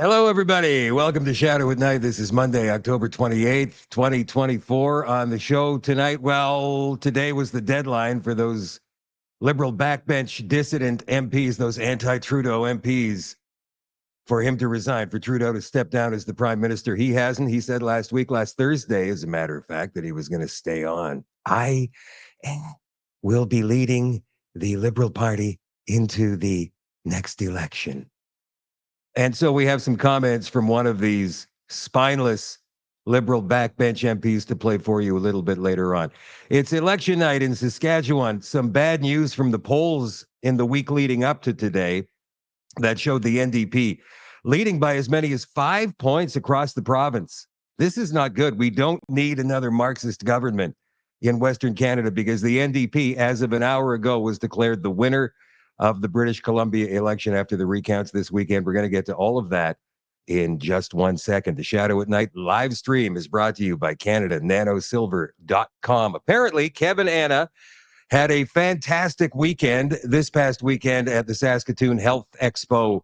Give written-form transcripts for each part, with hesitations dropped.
Hello, everybody. Welcome to Shadow at Night. This is Monday, October 28th, 2024. On the show tonight, well, today was the deadline for those liberal backbench dissident MPs, those anti-Trudeau MPs, for him to resign, for Trudeau to step down as the prime minister. He hasn't. He said last Thursday, as a matter of fact, that he was going to stay on. I will be leading the Liberal Party into the next election. And so we have some comments from one of these spineless liberal backbench MPs to play for you a little bit later on. It's election night in Saskatchewan. Some bad news from the polls in the week leading up to today that showed the NDP leading by as many as 5 points across the province. This is not good. We don't need another Marxist government in Western Canada because the NDP, as of an hour ago, was declared the winner of the British Columbia election after the recounts this weekend. We're going to get to all of that in just 1 second. The Shadow at Night live stream is brought to you by CanadaNanoSilver.com. Apparently, Kevin Anna had a fantastic weekend this past weekend at the Saskatoon Health Expo.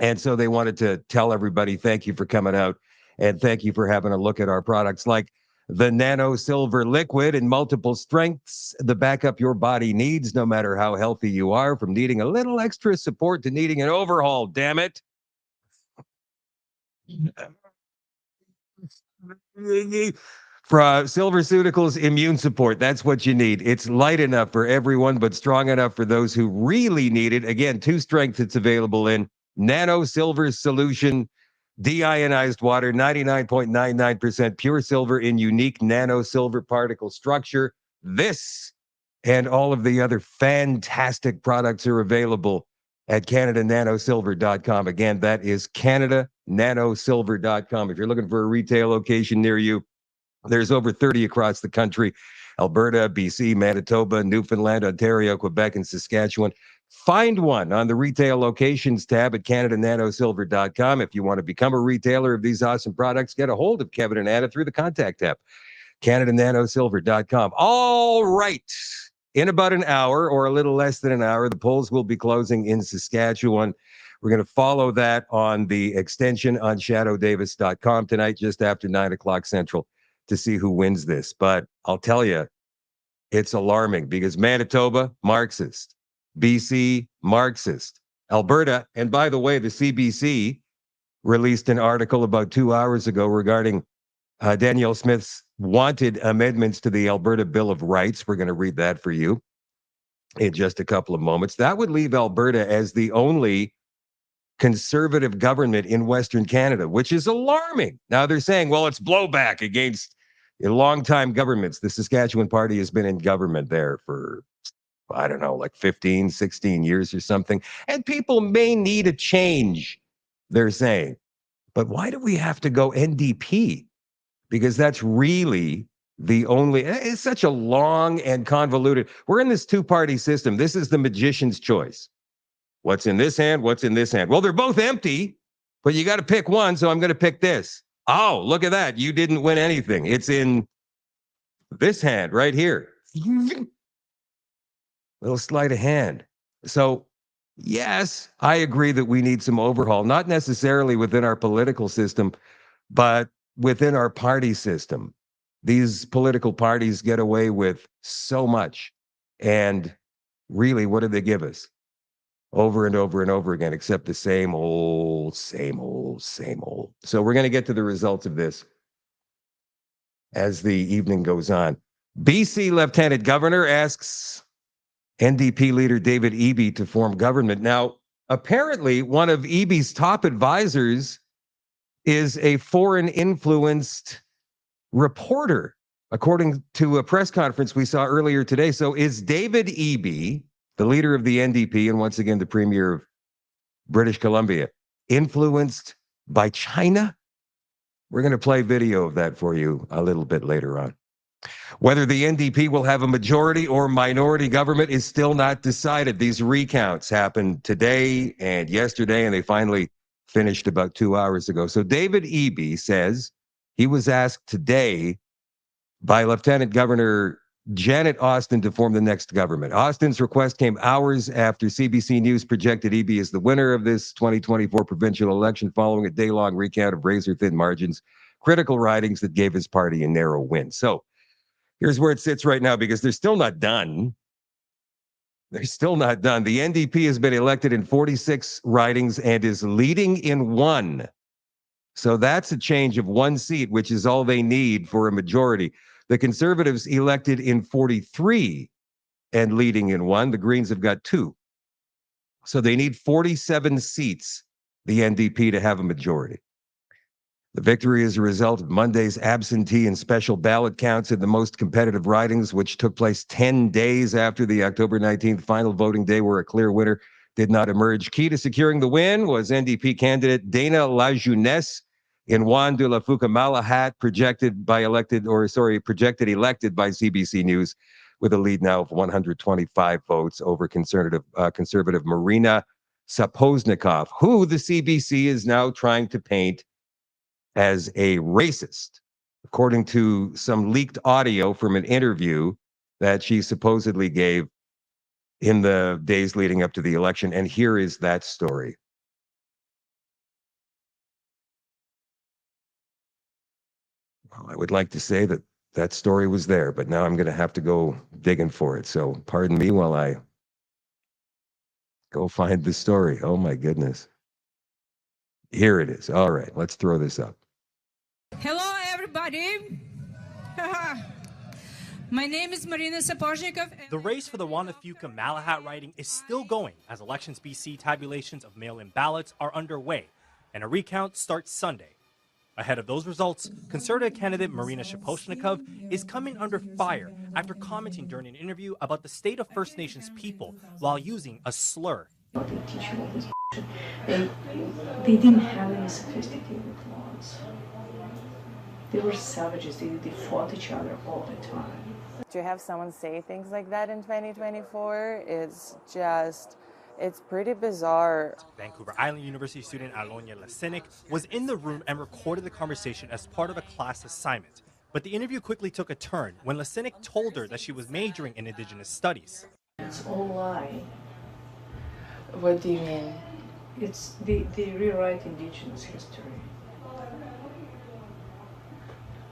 And so they wanted to tell everybody, thank you for coming out and thank you for having a look at our products like the Nano Silver Liquid in multiple strengths, the backup your body needs, no matter how healthy you are, from needing a little extra support to needing an overhaul, damn it. For SilverCeuticals immune support, that's what you need. It's light enough for everyone, but strong enough for those who really need it. Again, 2 strengths it's available in. Nano Silver Solution, deionized water, 99.99% pure silver in unique nano silver particle structure. This and all of the other fantastic products are available at CanadaNanoSilver.com. Again, that is CanadaNanoSilver.com. If you're looking for a retail location near you, there's over 30 across the country: Alberta, BC, Manitoba, Newfoundland, Ontario, Quebec, and Saskatchewan. Find one on the retail locations tab at CanadaNanoSilver.com. If you want to become a retailer of these awesome products, get a hold of Kevin and Anna through the contact tab, CanadaNanoSilver.com. All right. In about an hour or a little less than an hour, the polls will be closing in Saskatchewan. We're going to follow that on the extension on ShadowDavis.com tonight, just after 9 o'clock Central, to see who wins this. But I'll tell you, it's alarming because Manitoba, Marxist. BC, Marxist. Alberta, and by the way, the CBC released an article about 2 hours ago regarding Danielle Smith's wanted amendments to the Alberta Bill of Rights. We're going to read that for you in just a couple of moments. That would leave Alberta as the only conservative government in Western Canada, which is alarming. Now they're saying, well, it's blowback against longtime governments. The Saskatchewan Party has been in government there for, I don't know, like 15, 16 years or something. And people may need a change, they're saying. But why do we have to go NDP? Because that's really the only, it's such a long and convoluted, we're in this 2-party system. This is the magician's choice. What's in this hand? What's in this hand? Well, they're both empty, but you got to pick one. So I'm going to pick this. Oh, look at that. You didn't win anything. It's in this hand right here. Little sleight of hand. So, yes, I agree that we need some overhaul, not necessarily within our political system, but within our party system. These political parties get away with so much. And really, what do they give us? Over and over and over again, except the same old, same old, same old. So we're going to get to the results of this as the evening goes on. BC Lieutenant Governor asks NDP leader David Eby to form government. Now, apparently, one of Eby's top advisors is a foreign-influenced reporter, according to a press conference we saw earlier today. So is David Eby, the leader of the NDP and once again the premier of British Columbia, influenced by China? We're going to play video of that for you a little bit later on. Whether the NDP will have a majority or minority government is still not decided. These recounts happened today and yesterday, and they finally finished about 2 hours ago. So David Eby says he was asked today by Lieutenant Governor Janet Austin to form the next government. Austin's request came hours after CBC News projected EB as the winner of this 2024 provincial election following a day-long recount of razor-thin margins, critical ridings that gave his party a narrow win. So here's where it sits right now, because they're still not done. They're still not done. The NDP has been elected in 46 ridings and is leading in one. So that's a change of one seat, which is all they need for a majority. The Conservatives elected in 43 and leading in one. The Greens have got 2. So they need 47 seats, the NDP, to have a majority. The victory is a result of Monday's absentee and special ballot counts in the most competitive ridings, which took place 10 days after the October 19th final voting day, where a clear winner did not emerge. Key to securing the win was NDP candidate Dana Lajeunesse in Juan de la Fucamalahat, projected elected by CBC News, with a lead now of 125 votes over conservative Marina Saposnikov, who the CBC is now trying to paint as a racist, according to some leaked audio from an interview that she supposedly gave in the days leading up to the election. And here is that story. Well, I would like to say that that story was there, but now I'm going to have to go digging for it. So pardon me while I go find the story. Oh my goodness. Here it is. All right, let's throw this up. Hello, everybody. My name is Marina Saposnikov. The race for the Wanafuka-Malahat riding is still going as Elections BC tabulations of mail-in ballots are underway, and a recount starts Sunday. Ahead of those results, Conservative candidate Marina Saposnikov is coming under fire after commenting during an interview about the state of First Nations people while using a slur. They didn't have any sophisticated laws. They were savages. They fought each other all the time. To have someone say things like that in 2024 is it's pretty bizarre. Vancouver Island University student Alonia Lasinik was in the room and recorded the conversation as part of a class assignment. But the interview quickly took a turn when Lasinik told her that she was majoring in Indigenous studies. It's all lie. What do you mean? It's they rewrite Indigenous history.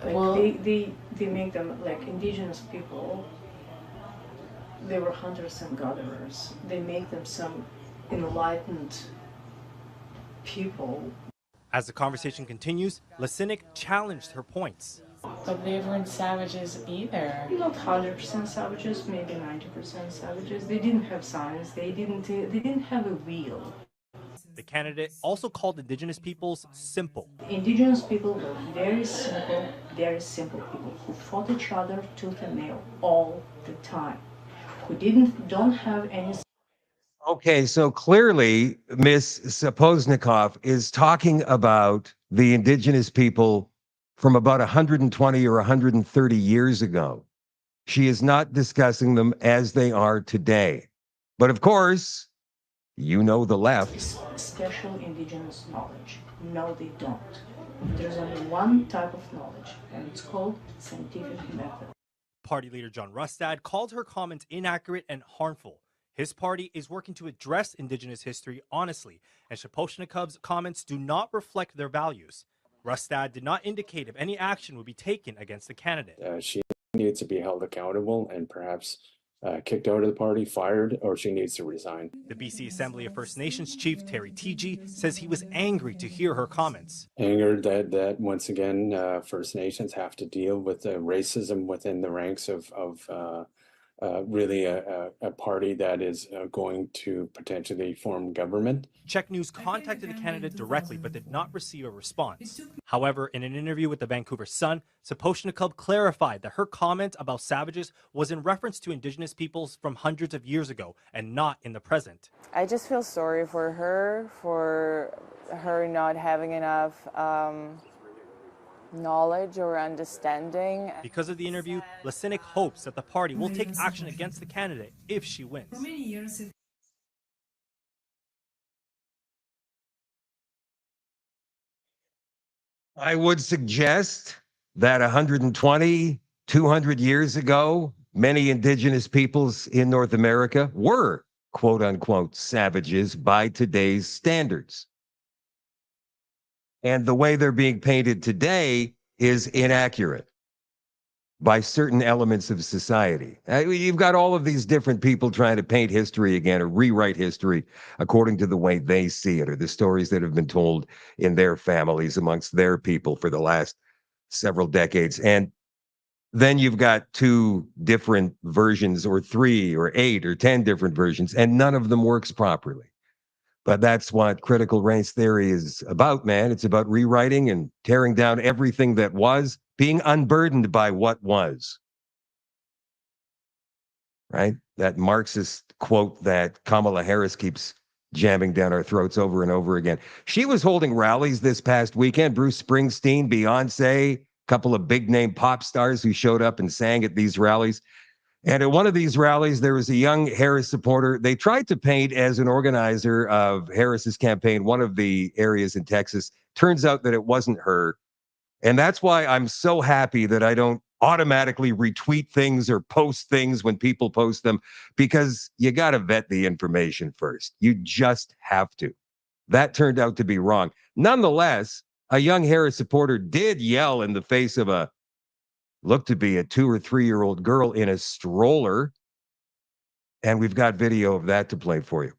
Like Well, they make them like Indigenous people. They were hunters and gatherers. They make them some enlightened people. As the conversation continues, Lasinik challenged her points. but they weren't savages either. Not 100% savages, maybe 90% savages. They didn't have science. They didn't have a wheel. The candidate also called Indigenous peoples simple. Indigenous people were very simple people who fought each other tooth and nail all the time, who don't have any. Okay, so clearly Miss Saposnikov is talking about the Indigenous people from about 120 or 130 years ago. She is not discussing them as they are today. But of course, you know the left. Special Indigenous knowledge. No, they don't. There's only one type of knowledge, and it's called scientific method. Party leader John Rustad called her comments inaccurate and harmful. His party is working to address Indigenous history honestly, and Saposhnikov's comments do not reflect their values. Rustad did not indicate if any action would be taken against the candidate. She needs to be held accountable and perhaps kicked out of the party, fired, or she needs to resign. The BC Assembly of First Nations chief Terry Teegee says he was angry to hear her comments. Angered that once again First Nations have to deal with the racism within the ranks of really a party that is going to potentially form government. Check News contacted the candidate directly but did not receive a response. However, in an interview with the Vancouver Sun, Saposhnikov clarified that her comment about savages was in reference to Indigenous peoples from hundreds of years ago and not in the present. I just feel sorry for her not having enough knowledge or understanding. Because of the interview, Lasinik hopes that the party will take action against the candidate if she wins. I would suggest that 120, 200 years ago, many indigenous peoples in North America were quote unquote savages by today's standards. And the way they're being painted today is inaccurate by certain elements of society. You've got all of these different people trying to paint history again or rewrite history according to the way they see it or the stories that have been told in their families amongst their people for the last several decades. And then you've got 2 different versions or 3 or 8 or 10 different versions, and none of them works properly. But that's what critical race theory is about, man. It's about rewriting and tearing down everything that was, being unburdened by what was. Right? That Marxist quote that Kamala Harris keeps jamming down our throats over and over again. She was holding rallies this past weekend. Bruce Springsteen, Beyonce, a couple of big name pop stars who showed up and sang at these rallies. And at one of these rallies, there was a young Harris supporter. They tried to paint as an organizer of Harris's campaign one of the areas in Texas. Turns out that it wasn't her. And that's why I'm so happy that I don't automatically retweet things or post things when people post them, because you got to vet the information first. You just have to. That turned out to be wrong. Nonetheless, a young Harris supporter did yell in the face of a looked to be a 2 or 3-year-old girl in a stroller. And we've got video of that to play for you.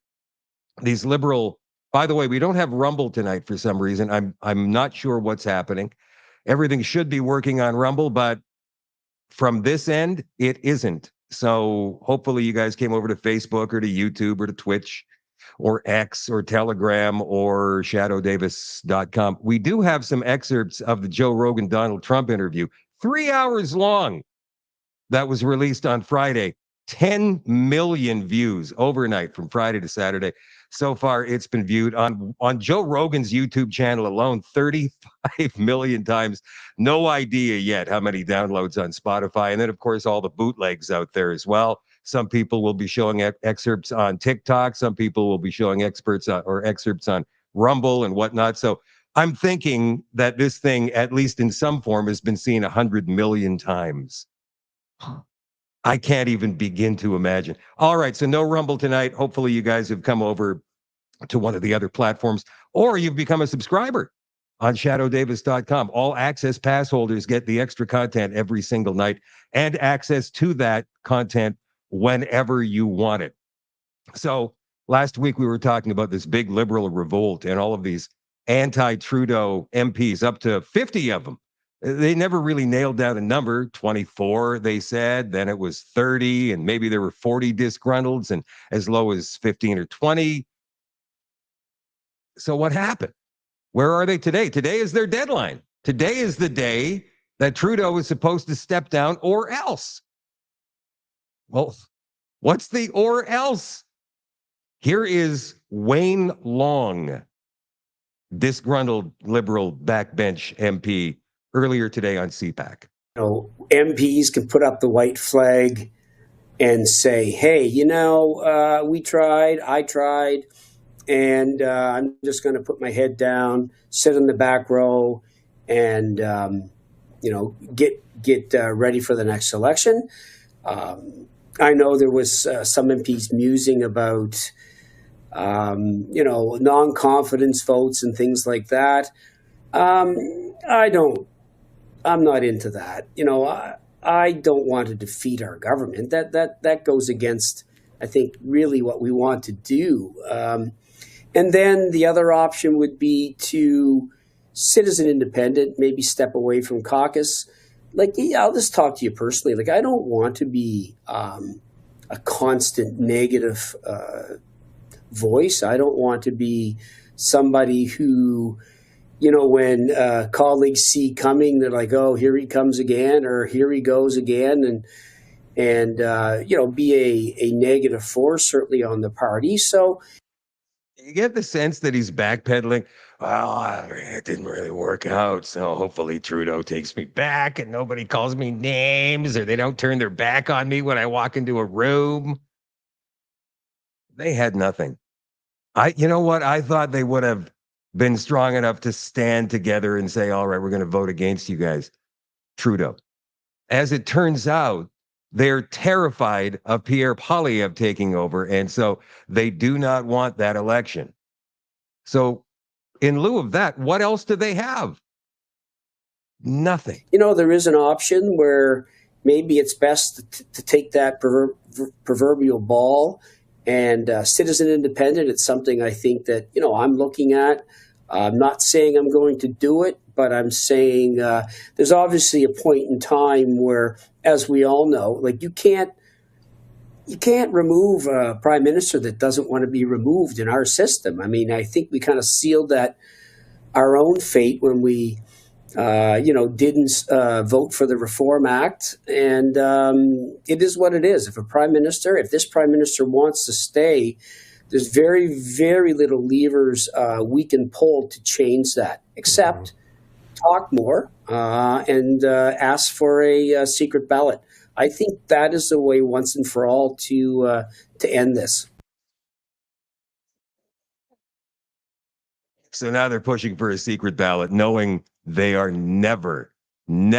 These liberal, by the way, we don't have Rumble tonight for some reason. I'm not sure what's happening. Everything should be working on Rumble, but from this end, it isn't. So hopefully you guys came over to Facebook or to YouTube or to Twitch or X or Telegram or shadowdavis.com. We do have some excerpts of the Joe Rogan Donald Trump interview, 3 hours long, that was released on Friday. 10 million views overnight from Friday to Saturday. So far, it's been viewed on Joe Rogan's YouTube channel alone 35 million times. No idea yet how many downloads on Spotify. And then, of course, all the bootlegs out there as well. Some people will be showing excerpts on TikTok. Some people will be showing excerpts on Rumble and whatnot. So I'm thinking that this thing, at least in some form, has been seen 100 million times. I can't even begin to imagine. All right, so no Rumble tonight. Hopefully you guys have come over to one of the other platforms, or you've become a subscriber on shadowdavis.com. All access pass holders get the extra content every single night and access to that content whenever you want it. So last week we were talking about this big liberal revolt and all of these anti-Trudeau MPs, up to 50 of them. They never really nailed down a number. 24, they said. Then it was 30, and maybe there were 40 disgruntles, and as low as 15 or 20. So what happened? Where are they today? Today is their deadline. Today is the day that Trudeau is supposed to step down, or else. Well, what's the or else? Here is Wayne Long, disgruntled liberal backbench MP, earlier today on CPAC. You know, MPs can put up the white flag and say, hey, we tried, I tried, and I'm just going to put my head down, sit in the back row, and, get ready for the next election. I know there was some MPs musing about, non-confidence votes and things like that. I'm not into that. I don't want to defeat our government. That goes against, I think, really what we want to do. And then the other option would be to sit as an independent, maybe step away from caucus. I'll just talk to you personally. I don't want to be a constant negative voice. I don't want to be somebody who, when colleagues see coming, they're like, oh, here he comes again, or here he goes again, and be a negative force, certainly on the party. So you get the sense that he's backpedaling. Well, it didn't really work out, so hopefully Trudeau takes me back and nobody calls me names, or they don't turn their back on me when I walk into a room. They had nothing. You know what? I thought they would have been strong enough to stand together and say, all right, we're going to vote against you guys. Trudeau. As it turns out, They're terrified of Pierre Poilievre taking over, and so they do not want that election. So in lieu of that, what else do they have? Nothing. You know, there is an option where maybe it's best to take that proverbial ball and citizen independent. It's something I think that, you know, I'm looking at. I'm not saying I'm going to do it, but I'm saying there's obviously a point in time where, as we all know, like you can't remove a prime minister that doesn't want to be removed in our system. I mean, I think we kind of sealed that our own fate when we didn't vote for the Reform Act. And it is what it is. If this prime minister wants to stay, there's very, very little levers we can pull to change that, except talk more and ask for a secret ballot. I think that is the way once and for all to end this. So now they're pushing for a secret ballot, knowing they are never going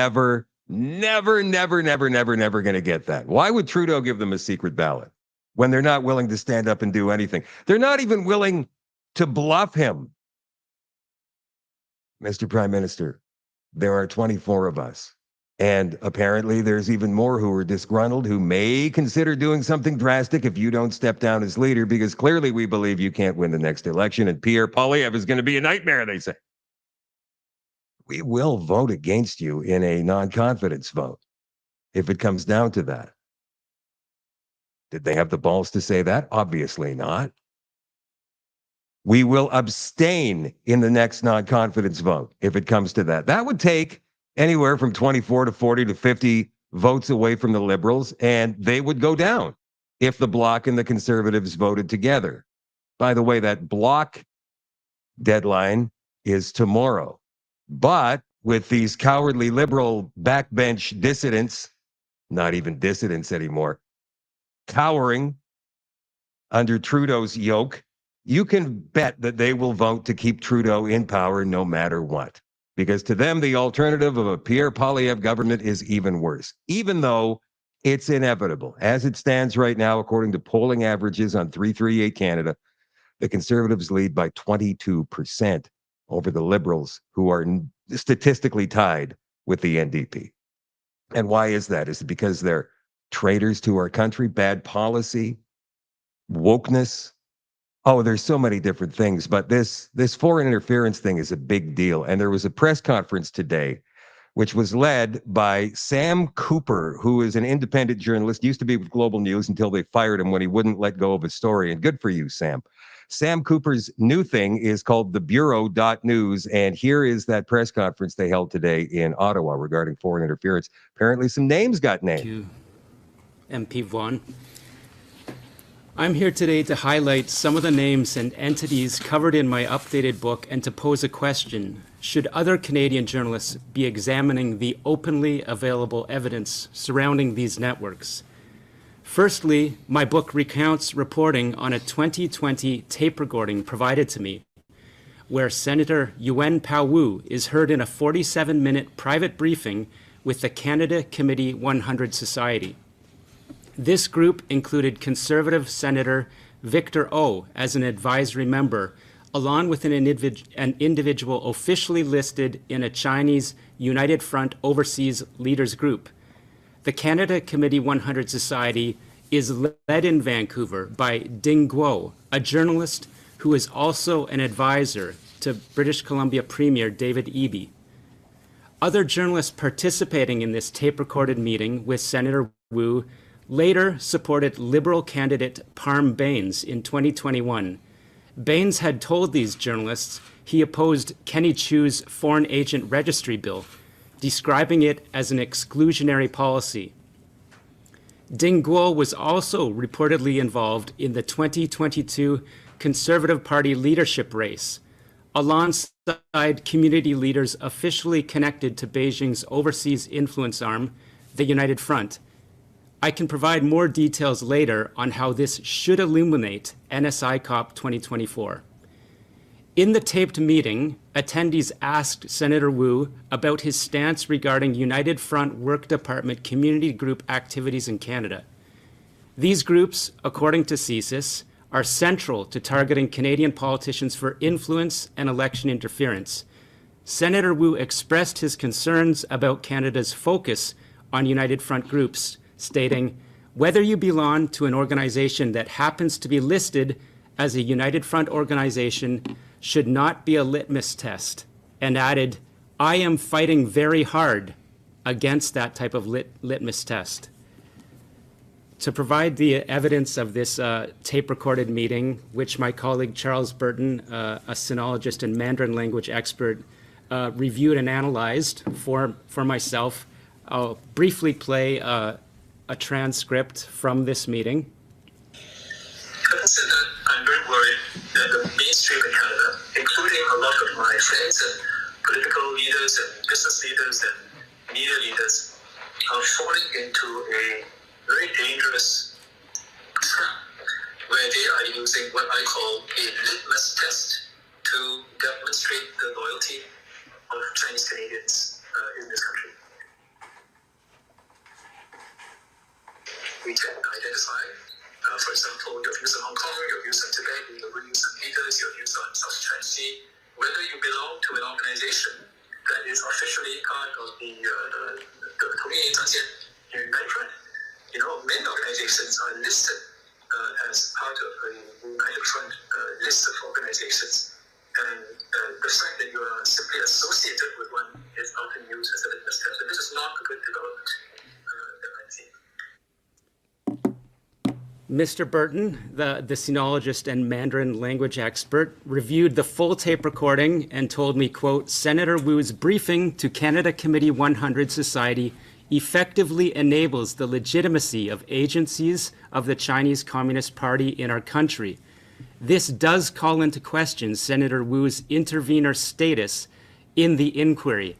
to get that. Why would Trudeau give them a secret ballot when they're not willing to stand up and do anything? They're not even willing to bluff him. Mr. Prime Minister, there are 24 of us. And apparently there's even more who are disgruntled, who may consider doing something drastic if you don't step down as leader, because clearly we believe you can't win the next election. And Pierre Poilievre is going to be a nightmare, they say. We will vote against you in a non-confidence vote if it comes down to that. Did they have the balls to say that? Obviously not. We will abstain in the next non-confidence vote if it comes to that. That would take anywhere from 24 to 40 to 50 votes away from the Liberals, and they would go down if the Bloc and the Conservatives voted together. By the way, that Bloc deadline is tomorrow. But with these cowardly Liberal backbench dissidents, not even dissidents anymore, cowering under Trudeau's yoke, you can bet that they will vote to keep Trudeau in power no matter what. Because to them, the alternative of a Pierre Poilievre government is even worse, even though it's inevitable. As it stands right now, according to polling averages on 338 Canada, the Conservatives lead by 22% over the Liberals, who are statistically tied with the NDP. And why is that? Is it because they're traitors to our country, bad policy, wokeness? Oh, there's so many different things, but this foreign interference thing is a big deal. And there was a press conference today, which was led by Sam Cooper, who is an independent journalist, used to be with Global News until they fired him when he wouldn't let go of his story. And good for you, Sam. Sam Cooper's new thing is called the Bureau.News. And here is that press conference they held today in Ottawa regarding foreign interference. Apparently some names got named. Thank you, MP Vaughan. I'm here today to highlight some of the names and entities covered in my updated book and to pose a question. Should other Canadian journalists be examining the openly available evidence surrounding these networks? Firstly, my book recounts reporting on a 2020 tape recording provided to me, where Senator Yuen Pao Wu is heard in a 47-minute private briefing with the Canada Committee 100 Society. This group included Conservative Senator Victor O as an advisory member, along with an individual officially listed in a Chinese United Front Overseas Leaders Group. The Canada Committee 100 Society is led in Vancouver by Ding Guo, a journalist who is also an advisor to British Columbia Premier David Eby. Other journalists participating in this tape-recorded meeting with Senator Wu later supported Liberal candidate Parm Bains in 2021. Bains had told these journalists he opposed Kenny Chiu's Foreign Agent Registry Bill, describing it as an exclusionary policy. Ding Guo was also reportedly involved in the 2022 Conservative Party leadership race, alongside community leaders officially connected to Beijing's overseas influence arm, the United Front. I can provide more details later on how this should illuminate NSI COP 2024. In the taped meeting, attendees asked Senator Wu about his stance regarding United Front Work Department community group activities in Canada. These groups, according to CSIS, are central to targeting Canadian politicians for influence and election interference. Senator Wu expressed his concerns about Canada's focus on United Front groups, stating, "Whether you belong to an organization that happens to be listed as a United Front organization should not be a litmus test," and added, "I am fighting very hard against that type of litmus test." To provide the evidence of this tape-recorded meeting, which my colleague Charles Burton, a sinologist and Mandarin language expert, reviewed and analyzed for myself, I'll briefly play a transcript from this meeting. Having said that, I'm very worried that the mainstream in Canada, including a lot of my friends and political leaders and business leaders and media leaders, are falling into a very dangerous trap where they are using what I call a litmus test to demonstrate the loyalty of Chinese Canadians in this country. We can identify, for example, your views on Hong Kong, your views on Tibet, your views on leaders, your views on South China Sea, whether you belong to an organization that is officially part of the United Front. You know, many organizations are listed as part of a United Front list of organizations. And the fact that you are simply associated with one is often used as a litmus test. And this is not a good development that I see. Mr. Burton, the sinologist and Mandarin language expert, reviewed the full tape recording and told me, quote, "Senator Wu's briefing to Canada Committee 100 Society effectively enables the legitimacy of agencies of the Chinese Communist Party in our country. This does call into question Senator Wu's intervener status in the inquiry.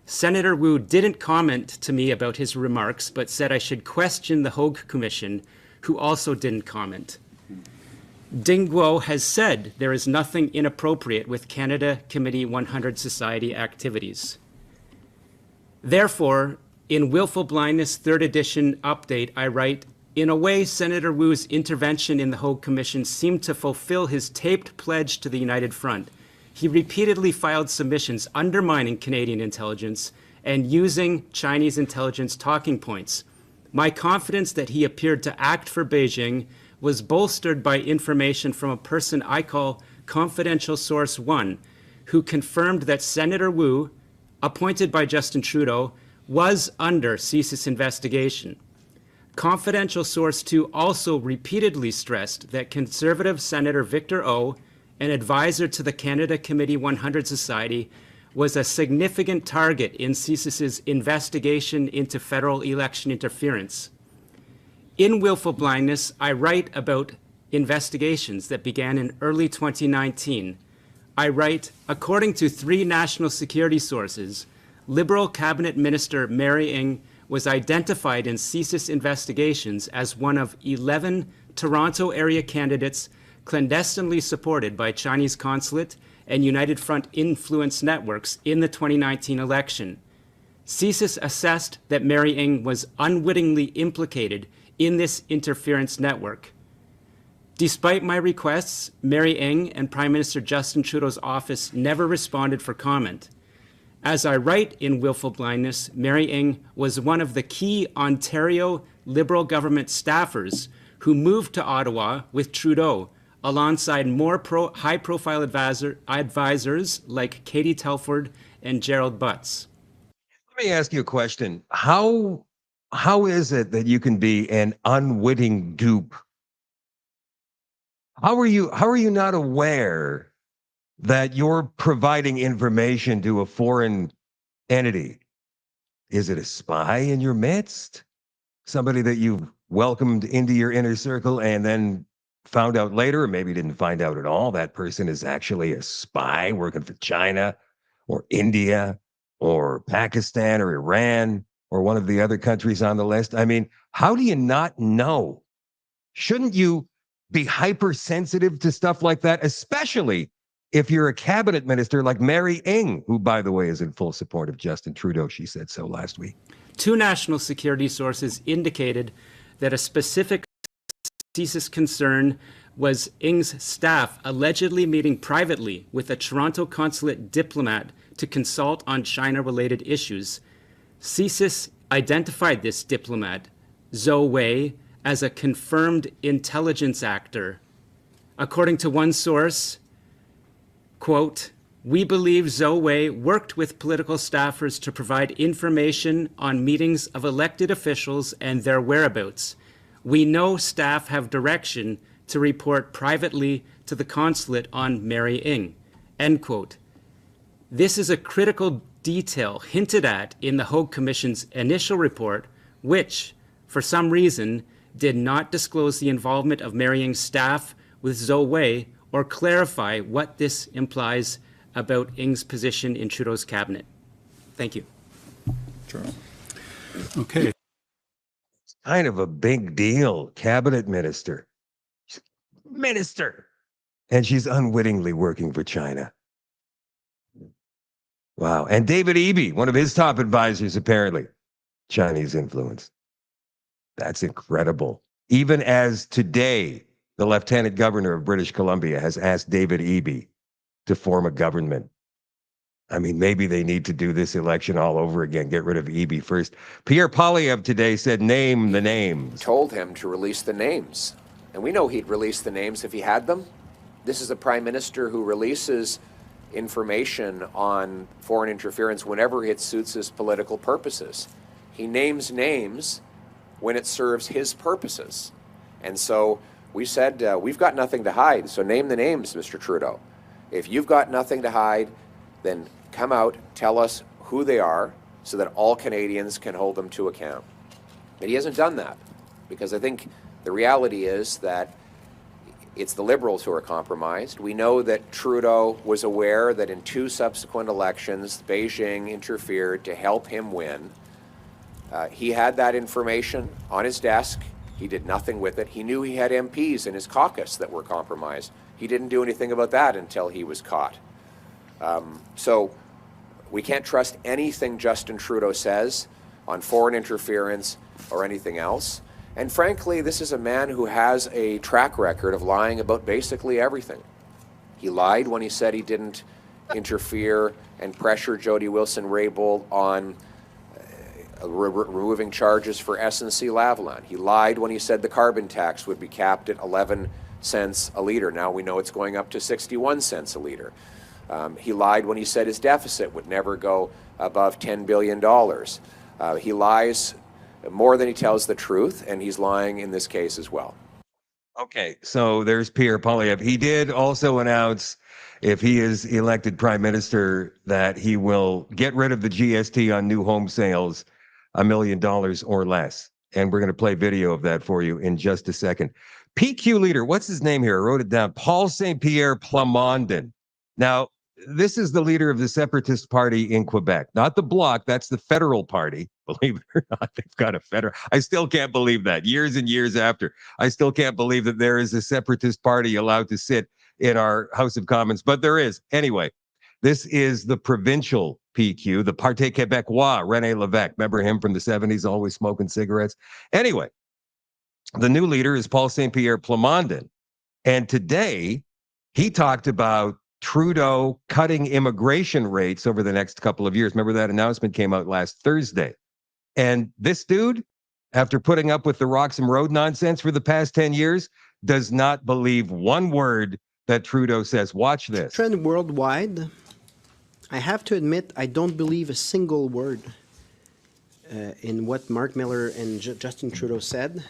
Senator Wu didn't comment to me about his remarks, but said I should question the Hogue Commission, who also didn't comment. Ding Guo has said there is nothing inappropriate with Canada Committee 100 Society activities. Therefore, in Willful Blindness 3rd edition update, I write, in a way, Senator Wu's intervention in the Hogue Commission seemed to fulfill his taped pledge to the United Front. He repeatedly filed submissions undermining Canadian intelligence and using Chinese intelligence talking points. My confidence that he appeared to act for Beijing was bolstered by information from a person I call Confidential Source 1, who confirmed that Senator Wu, appointed by Justin Trudeau, was under CSIS investigation. Confidential Source 2 also repeatedly stressed that Conservative Senator Victor O, an advisor to the Canada Committee 100 Society, was a significant target in CSIS's investigation into federal election interference. In Willful Blindness, I write about investigations that began in early 2019. I write, according to 3 national security sources, Liberal Cabinet Minister Mary Ng was identified in CSIS investigations as one of 11 Toronto area candidates clandestinely supported by Chinese consulate and United Front influence networks in the 2019 election. CSIS assessed that Mary Ng was unwittingly implicated in this interference network. Despite my requests, Mary Ng and Prime Minister Justin Trudeau's office never responded for comment. As I write in Willful Blindness, Mary Ng was one of the key Ontario Liberal government staffers who moved to Ottawa with Trudeau, alongside more high-profile advisors like Katie Telford and Gerald Butts. Let me ask you a question. How is it that you can be an unwitting dupe? How are you not aware that you're providing information to a foreign entity? Is it a spy in your midst? Somebody that you've welcomed into your inner circle and then found out later, or maybe didn't find out at all, that person is actually a spy working for China or India or Pakistan or Iran or one of the other countries on the list? I mean, how do you not know? Shouldn't you be hypersensitive to stuff like that, especially if you're a cabinet minister like Mary Ng, who, by the way, is in full support of Justin Trudeau. She said so last week. 2 national security sources indicated that a specific CSIS concern was Ng's staff allegedly meeting privately with a Toronto consulate diplomat to consult on China-related issues. CSIS identified this diplomat, Zhou Wei, as a confirmed intelligence actor. According to one source, quote, "We believe Zhou Wei worked with political staffers to provide information on meetings of elected officials and their whereabouts. We know staff have direction to report privately to the consulate on Mary Ng," end quote. This is a critical detail hinted at in the Hogue Commission's initial report, which, for some reason, did not disclose the involvement of Mary Ng's staff with Zhou Wei or clarify what this implies about Ng's position in Trudeau's cabinet. Thank you. Charles. Okay. It's kind of a big deal. Cabinet minister. Minister. And she's unwittingly working for China. Wow. And David Eby, one of his top advisors, apparently, Chinese influence. That's incredible. Even as today, the Lieutenant Governor of British Columbia has asked David Eby to form a government. I mean, maybe they need to do this election all over again. Get rid of Eby first. Pierre Poilievre today said, name the names. Told him to release the names. And we know he'd release the names if he had them. This is a prime minister who releases information on foreign interference whenever it suits his political purposes. He names names when it serves his purposes. And so we said, we've got nothing to hide, so name the names, Mr. Trudeau. If you've got nothing to hide, then come out, tell us who they are, so that all Canadians can hold them to account. But he hasn't done that, because I think the reality is that it's the Liberals who are compromised. We know that Trudeau was aware that in 2 subsequent elections, Beijing interfered to help him win. He had that information on his desk. He did nothing with it. He knew he had MPs in his caucus that were compromised. He didn't do anything about that until he was caught. So we can't trust anything Justin Trudeau says on foreign interference or anything else. And frankly, this is a man who has a track record of lying about basically everything. He lied when he said he didn't interfere and pressure Jody Wilson-Raybould on removing charges for SNC-Lavalin. He lied when he said the carbon tax would be capped at 11 cents a litre. Now we know it's going up to 61 cents a litre. He lied when he said his deficit would never go above $10 billion. He lies more than he tells the truth, and he's lying in this case as well. Okay, so there's Pierre Poilievre. He did also announce, if he is elected prime minister, that he will get rid of the GST on new home sales, $1 million or less. And we're going to play video of that for you in just a second. PQ leader, what's his name here? I wrote it down. Paul Saint-Pierre Plamondon. Now, this is the leader of the Separatist Party in Quebec, not the Bloc. That's the federal party. Believe it or not, they've got a federal. I still can't believe that. Years and years after, I still can't believe that there is a Separatist Party allowed to sit in our House of Commons, but there is. Anyway, this is the provincial PQ, the Parti Québécois, René Lévesque. Remember him from the 70s, always smoking cigarettes? Anyway, the new leader is Paul Saint-Pierre Plamondon. And today, he talked about Trudeau cutting immigration rates over the next couple of years. Remember that announcement came out last Thursday. And this dude, after putting up with the Roxham Road nonsense for the past 10 years, does not believe one word that Trudeau says. Watch this. Trend worldwide. I have to admit, I don't believe a single word in what Mark Miller and Justin Trudeau said.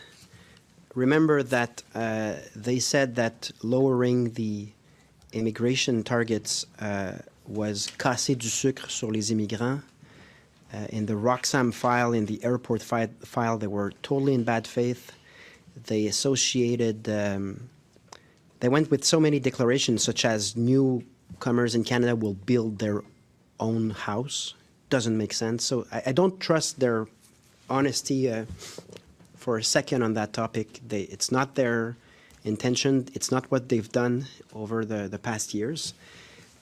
Remember that they said that lowering the immigration targets was casser du sucre sur les immigrants. In the Roxham file, in the airport file, they were totally in bad faith. They associated, they went with so many declarations, such as newcomers in Canada will build their own house. Doesn't make sense. So I don't trust their honesty for a second on that topic. It's not their intention. It's not what they've done over the past years.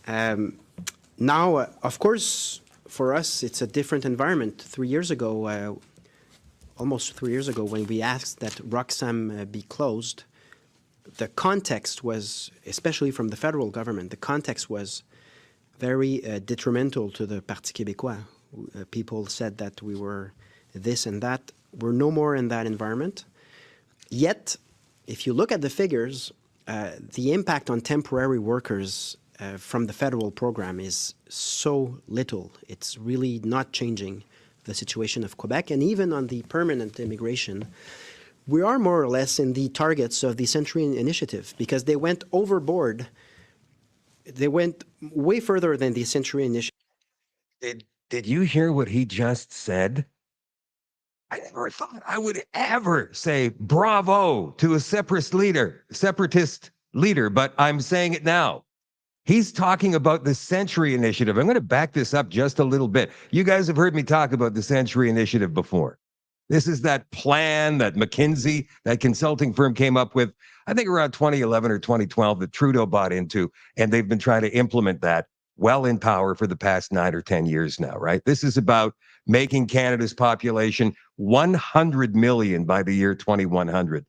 Now, of course, for us, it's a different environment. 3 years ago, almost 3 years ago, when we asked that Roxham be closed, the context was, especially from the federal government, the context was very detrimental to the Parti Québécois. People said that we were this and that. We're no more in that environment. Yet, if you look at the figures, the impact on temporary workers from the federal program is so little. It's really not changing the situation of Quebec. And even on the permanent immigration, we are more or less in the targets of the Century Initiative because they went overboard. They went way further than the Century Initiative. Did you hear what he just said? I never thought I would ever say bravo to a separatist leader, but I'm saying it now. He's talking about the Century Initiative. I'm going to back this up just a little bit. You guys have heard me talk about the Century Initiative before. This is that plan that McKinsey, that consulting firm, came up with, I think around 2011 or 2012, that Trudeau bought into, and they've been trying to implement that well in power for the past 9 or 10 years now, right? This is about making Canada's population 100 million by the year 2100.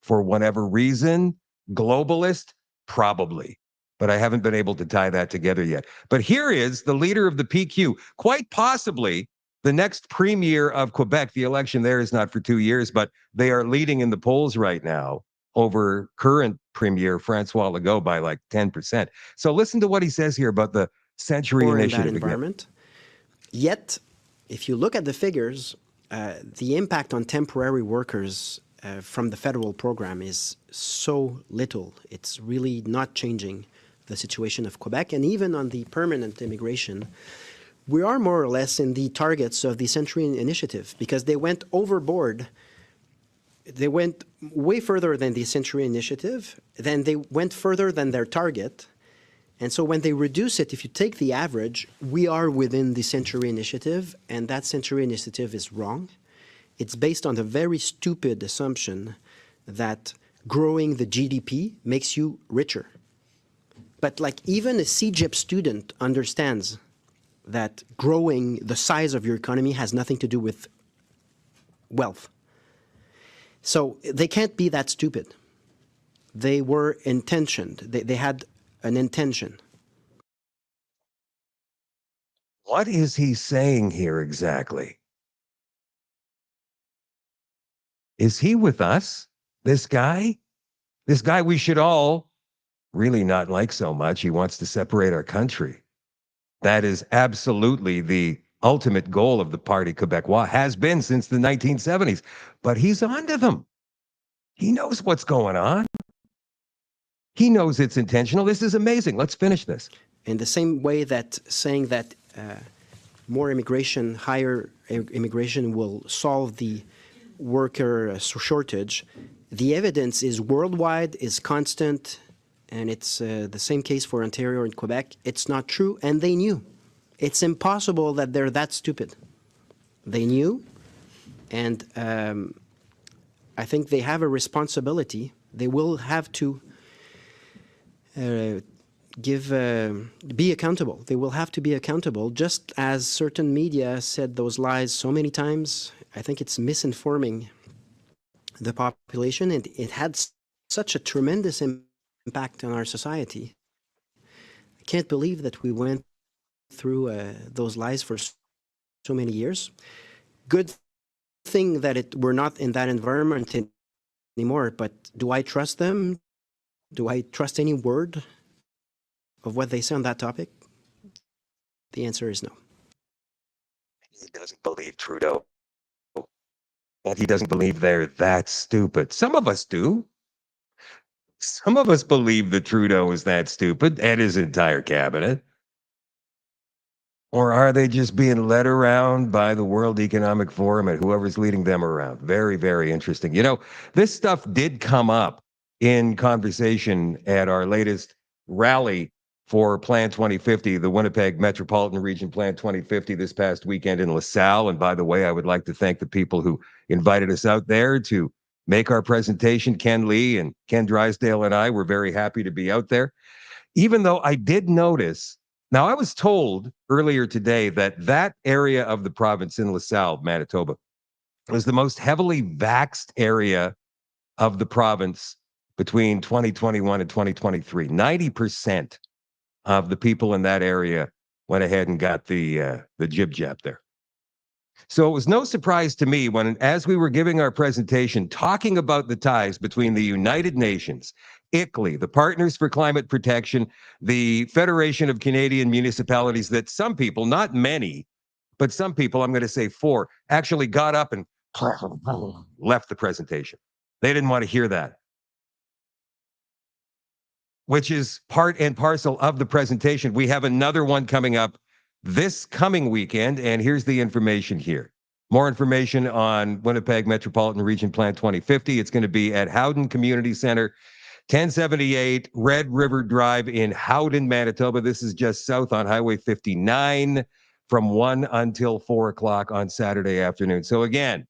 For whatever reason, globalist, probably. But I haven't been able to tie that together yet. But here is the leader of the PQ, quite possibly the next premier of Quebec. The election there is not for 2 years, but they are leading in the polls right now over current premier François Legault by like 10%. So listen to what he says here about the Century Initiative. In that environment. Yet, if you look at the figures, the impact on temporary workers from the federal program is so little. It's really not changing the situation of Quebec. And even on the permanent immigration, we are more or less in the targets of the Century Initiative because they went overboard. They went way further than the Century Initiative, then they went further than their target. And so when they reduce it, if you take the average, we are within the Century Initiative, and that Century Initiative is wrong. It's based on the very stupid assumption that growing the GDP makes you richer. But like even a CGIP student understands that growing the size of your economy has nothing to do with wealth. So they can't be that stupid. They were intentioned. They had an intention. What is he saying here exactly? Is he with us? This guy? This guy we should all really not like so much. He wants to separate our country. That is absolutely the ultimate goal of the Parti Québécois, has been since the 1970s. But he's onto them. He knows what's going on. He knows it's intentional. This is amazing. Let's finish this. In the same way that saying that more immigration, higher immigration will solve the worker shortage, the evidence is worldwide, is constant, and it's the same case for Ontario and Quebec. It's not true, and they knew. It's impossible that they're that stupid. They knew, and I think they have a responsibility. They will have to be accountable. They will have to be accountable, just as certain media said those lies so many times. I think it's misinforming the population, and it had such a tremendous impact on our society. I can't believe that we went through those lies for so many years. Good thing that we're not in that environment anymore, but do I trust them? Do I trust any word of what they say on that topic? The answer is no. He doesn't believe Trudeau. And he doesn't believe they're that stupid. Some of us do. Some of us believe that Trudeau is that stupid and his entire cabinet. Or are they just being led around by the World Economic Forum and whoever's leading them around? Very, very interesting. You know, this stuff did come up in conversation at our latest rally for Plan 2050, the Winnipeg Metropolitan Region Plan 2050 this past weekend in LaSalle. And by the way, I would like to thank the people who invited us out there to make our presentation. Ken Lee and Ken Drysdale and I were very happy to be out there. Even though I did notice Now, I was told earlier today that that area of the province in LaSalle, Manitoba, was the most heavily vaxxed area of the province between 2021 and 2023. 90% of the people in that area went ahead and got the jib jab there. So it was no surprise to me when, as we were giving our presentation, talking about the ties between the United Nations, ICLEI, the Partners for Climate Protection, the Federation of Canadian Municipalities, that some people, not many, but some people, I'm going to say 4, actually got up and left the presentation. They didn't want to hear that, which is part and parcel of the presentation. We have another one coming up this coming weekend, and here's the information here. More information on Winnipeg Metropolitan Region Plan 2050. It's going to be at Howden Community Center, 1078 Red River Drive in Howden, Manitoba. This is just south on Highway 59 from 1 until 4 o'clock on Saturday afternoon. So again,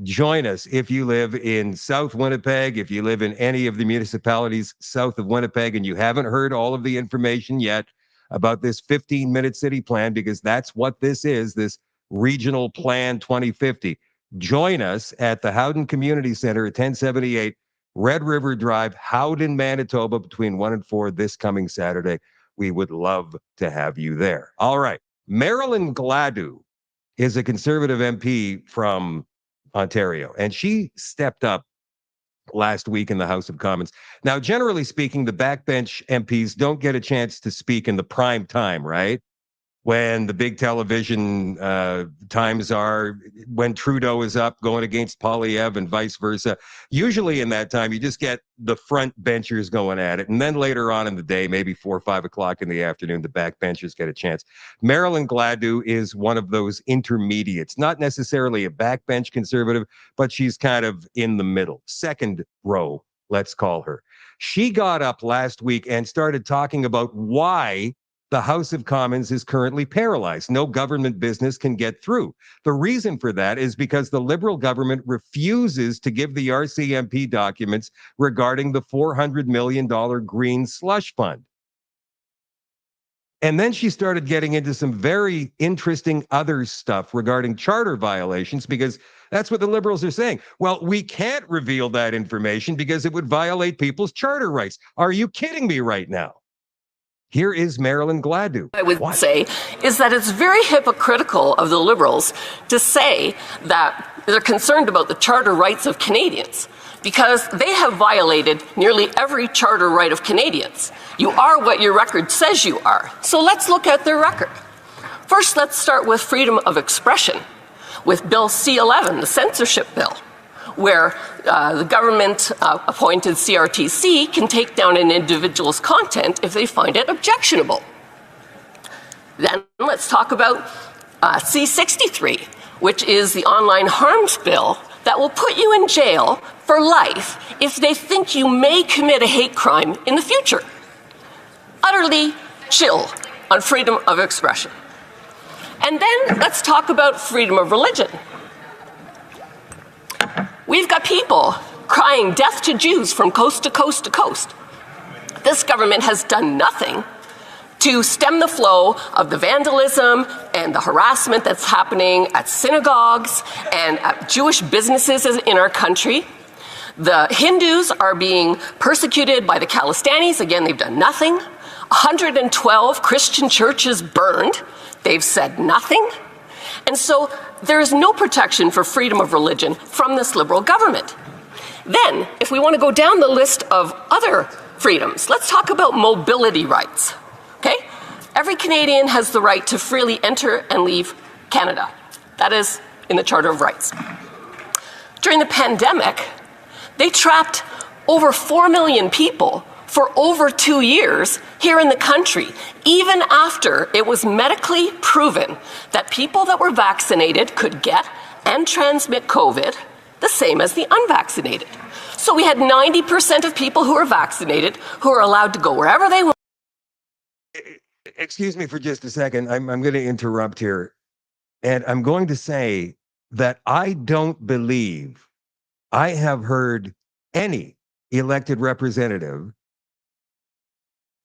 join us if you live in South Winnipeg, if you live in any of the municipalities south of Winnipeg and you haven't heard all of the information yet about this 15-minute city plan, because that's what this is, this Regional Plan 2050. Join us at the Howden Community Center at 1078 Red River Drive, Howden, Manitoba, between 1 and 4 this coming Saturday. We would love to have you there. All right. Marilyn Gladu is a Conservative MP from Ontario, and she stepped up last week in the House of Commons. Now, generally speaking, the backbench MPs don't get a chance to speak in the prime time, right? When the big television times are, when Trudeau is up going against Poilievre and vice versa. Usually in that time, you just get the front benchers going at it. And then later on in the day, maybe 4 or 5 o'clock in the afternoon, the backbenchers get a chance. Marilyn Gladu is one of those intermediates, not necessarily a backbench Conservative, but she's kind of in the middle, second row, let's call her. She got up last week and started talking about why the House of Commons is currently paralyzed. No government business can get through. The reason for that is because the Liberal government refuses to give the RCMP documents regarding the $400 million green slush fund. And then she started getting into some very interesting other stuff regarding charter violations, because that's what the Liberals are saying. Well, we can't reveal that information because it would violate people's charter rights. Are you kidding me right now? Here is Marilyn Gladu. I would say is that it's very hypocritical of the Liberals to say that they're concerned about the charter rights of Canadians, because they have violated nearly every charter right of Canadians. You are what your record says you are. So let's look at their record. First, let's start with freedom of expression, with Bill C-11, the censorship bill, where the government-appointed CRTC can take down an individual's content if they find it objectionable. Then let's talk about C-63, which is the online harms bill that will put you in jail for life if they think you may commit a hate crime in the future. Utterly chill on freedom of expression. And then let's talk about freedom of religion. We've got people crying death to Jews from coast to coast to coast. This government has done nothing to stem the flow of the vandalism and the harassment that's happening at synagogues and at Jewish businesses in our country. The Hindus are being persecuted by the Khalistanis. Again, they've done nothing. 112 Christian churches burned. They've said nothing. And so there is no protection for freedom of religion from this Liberal government. Then, if we want to go down the list of other freedoms, let's talk about mobility rights. Okay? Every Canadian has the right to freely enter and leave Canada. That is in the Charter of Rights. During the pandemic, they trapped over 4 million people for over 2 years here in the country, even after it was medically proven that people that were vaccinated could get and transmit COVID the same as the unvaccinated. So we had 90% of people who are vaccinated who are allowed to go wherever they want. Excuse me for just a second. I'm going to interrupt here. And I'm going to say that I don't believe I have heard any elected representative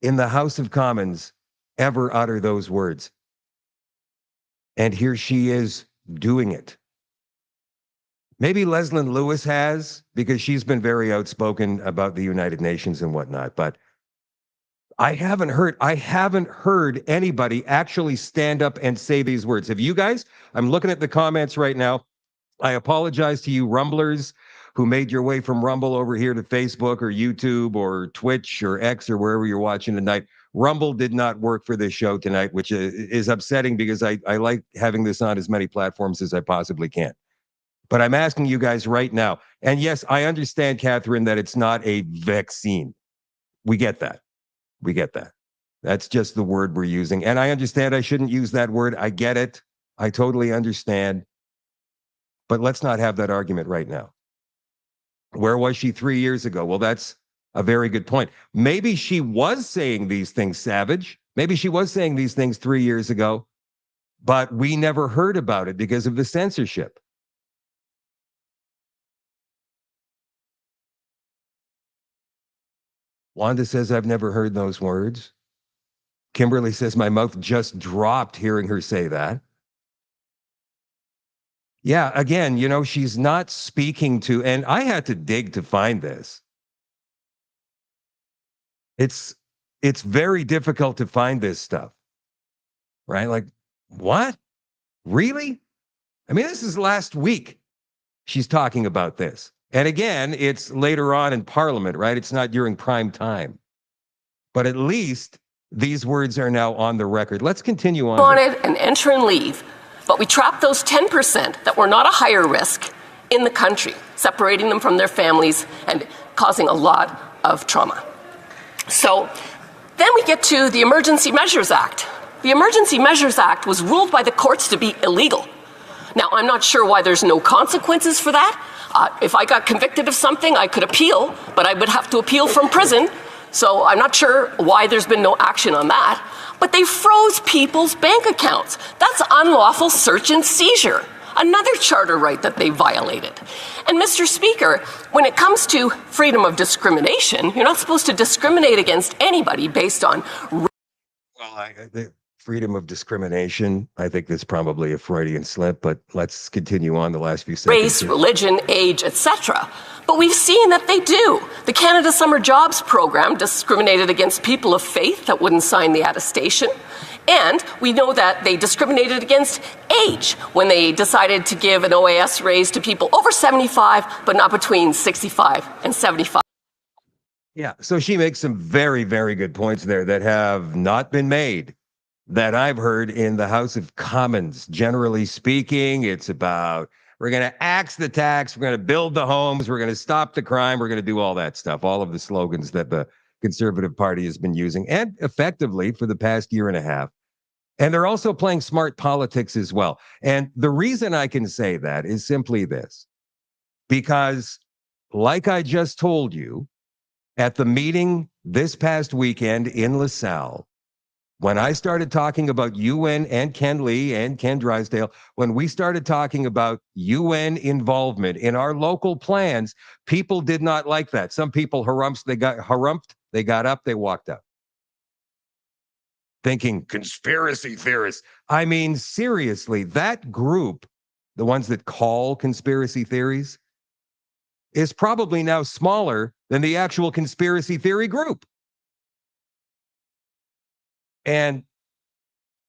in the House of Commons ever utter those words. And here she is doing it. Maybe Leslyn Lewis has, because she's been very outspoken about the United Nations and whatnot, but I haven't heard anybody actually stand up and say these words. Have you guys? I'm looking at the comments right now. I apologize to you Rumblers who made your way from Rumble over here to Facebook or YouTube or Twitch or X or wherever you're watching tonight. Rumble did not work for this show tonight, which is upsetting because I like having this on as many platforms as I possibly can. But I'm asking you guys right now, and yes, I understand, Catherine, that it's not a vaccine. We get that. We get that. That's just the word we're using. And I understand I shouldn't use that word. I get it. I totally understand. But let's not have that argument right now. Where was she 3 years ago? Well, that's a very good point. Maybe she was saying these things, Savage. Maybe she was saying these things 3 years ago, but we never heard about it because of the censorship. Wanda says, I've never heard those words. Kimberly says, my mouth just dropped hearing her say that. Yeah, again, you know, she's not speaking to, and I had to dig to find this. It's very difficult to find this stuff, right? Like, what? Really? I mean, this is last week she's talking about this. And again, it's later on in Parliament, right? It's not during prime time. But at least these words are now on the record. Let's continue on. Wanted an enter and leave, but we trapped those 10% that were not a higher risk in the country, separating them from their families and causing a lot of trauma. So then we get to the Emergency Measures Act. The Emergency Measures Act was ruled by the courts to be illegal. Now, I'm not sure why there's no consequences for that. If I got convicted of something, I could appeal, but I would have to appeal from prison. So I'm not sure why there's been no action on that. But they froze people's bank accounts. That's unlawful search and seizure, another charter right that they violated. And Mr. Speaker, when it comes to freedom of discrimination, you're not supposed to discriminate against anybody based on... Well, the freedom of discrimination, I think that's probably a Freudian slip, but let's continue on the last few seconds. Race, religion, age, etc. But we've seen that they do. The Canada Summer Jobs Program discriminated against people of faith that wouldn't sign the attestation. And we know that they discriminated against age when they decided to give an OAS raise to people over 75, but not between 65 and 75. Yeah, so she makes some very, very good points there that have not been made, that I've heard in the House of Commons. Generally speaking, it's about, we're going to axe the tax, we're going to build the homes, we're going to stop the crime, we're going to do all that stuff, all of the slogans that the Conservative Party has been using, and effectively for the past year and a half. And they're also playing smart politics as well. And the reason I can say that is simply this, because like I just told you, at the meeting this past weekend in LaSalle, when I started talking about UN and Ken Lee and Ken Drysdale, when we started talking about UN involvement in our local plans, people did not like that. Some people they got up, they walked out. Thinking conspiracy theorists. I mean, seriously, that group, the ones that call conspiracy theories, is probably now smaller than the actual conspiracy theory group. And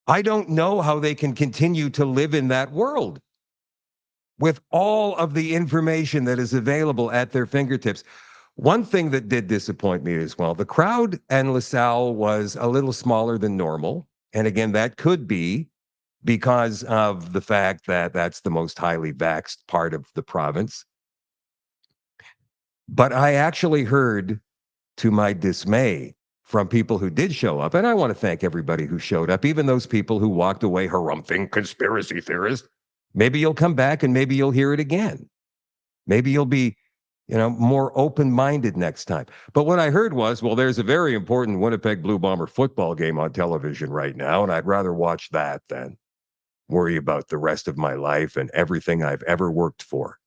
I don't know how they can continue to live in that world with all of the information that is available at their fingertips. One thing that did disappoint me as well, the crowd in LaSalle was a little smaller than normal. And again, that could be because of the fact that that's the most highly vaxxed part of the province. But I actually heard, to my dismay, from people who did show up, and I want to thank everybody who showed up, even those people who walked away harumphing conspiracy theorists. Maybe you'll come back and maybe you'll hear it again. Maybe you'll be, more open-minded next time. But what I heard was, well, there's a very important Winnipeg Blue Bomber football game on television right now, and I'd rather watch that than worry about the rest of my life and everything I've ever worked for.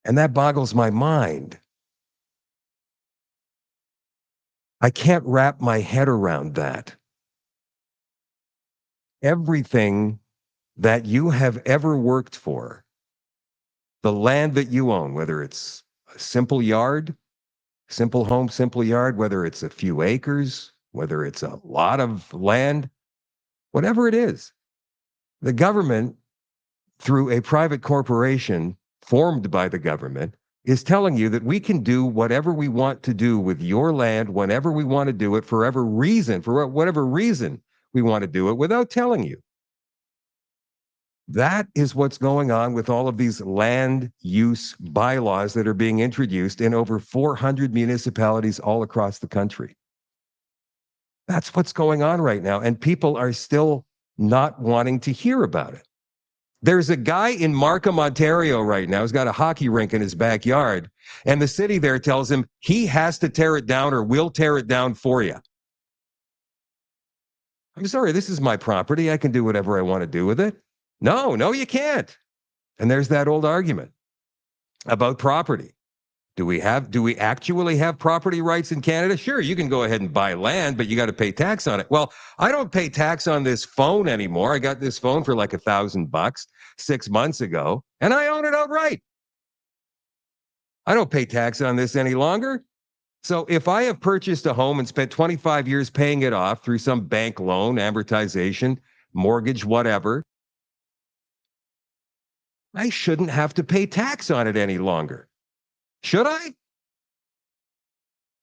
And that boggles my mind. I can't wrap my head around that. Everything that you have ever worked for, the land that you own, whether it's a simple yard, simple home, simple yard, whether it's a few acres, whether it's a lot of land, whatever it is, the government, through a private corporation formed by the government, is telling you that we can do whatever we want to do with your land whenever we want to do it, for whatever reason we want to do it, without telling you. That is what's going on with all of these land use bylaws that are being introduced in over 400 municipalities all across the country. That's what's going on right now, and people are still not wanting to hear about it. There's a guy in Markham, Ontario right now who's got a hockey rink in his backyard, and the city there tells him he has to tear it down or we'll tear it down for you. I'm sorry, this is my property. I can do whatever I want to do with it. No, you can't. And there's that old argument about property. Do we actually have property rights in Canada? Sure, you can go ahead and buy land, but you got to pay tax on it. Well, I don't pay tax on this phone anymore. I got this phone for like $1,000 6 months ago, and I own it outright. I don't pay tax on this any longer. So if I have purchased a home and spent 25 years paying it off through some bank loan, amortization, mortgage, whatever, I shouldn't have to pay tax on it any longer. Should I?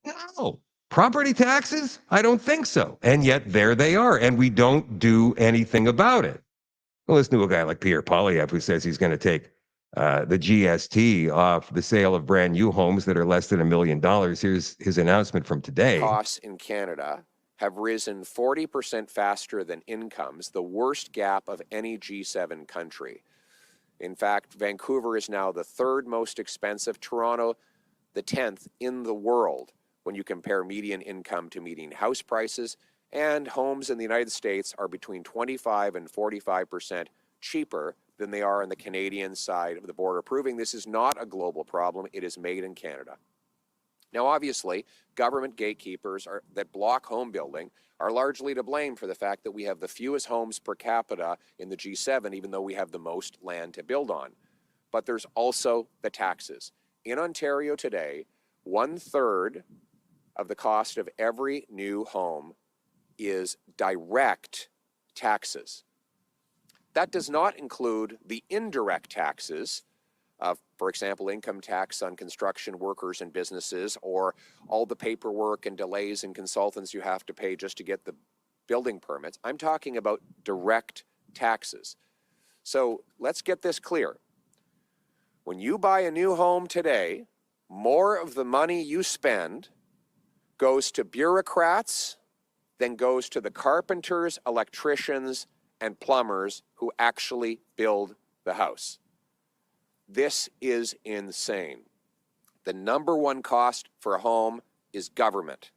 No. Property taxes? I don't think so. And yet there they are, and we don't do anything about it. Well, listen to a guy like Pierre Poilievre who says he's going to take the GST off the sale of brand new homes that are less than $1 million. Here's his announcement from today. Costs in Canada have risen 40% faster than incomes, the worst gap of any G7 country. In fact, Vancouver is now the third most expensive, Toronto the 10th in the world when you compare median income to median house prices, and homes in the United States are between 25 and 45% cheaper than they are on the Canadian side of the border, proving this is not a global problem, it is made in Canada. Now, obviously, government gatekeepers that block home building are largely to blame for the fact that we have the fewest homes per capita in the G7, even though we have the most land to build on. But there's also the taxes. In Ontario today, 1/3 of the cost of every new home is direct taxes. That does not include the indirect taxes of, for example, income tax on construction workers and businesses, or all the paperwork and delays and consultants you have to pay just to get the building permits. I'm talking about direct taxes. So let's get this clear. When you buy a new home today, more of the money you spend goes to bureaucrats than goes to the carpenters, electricians, and plumbers who actually build the house. This is insane. The number one cost for a home is government.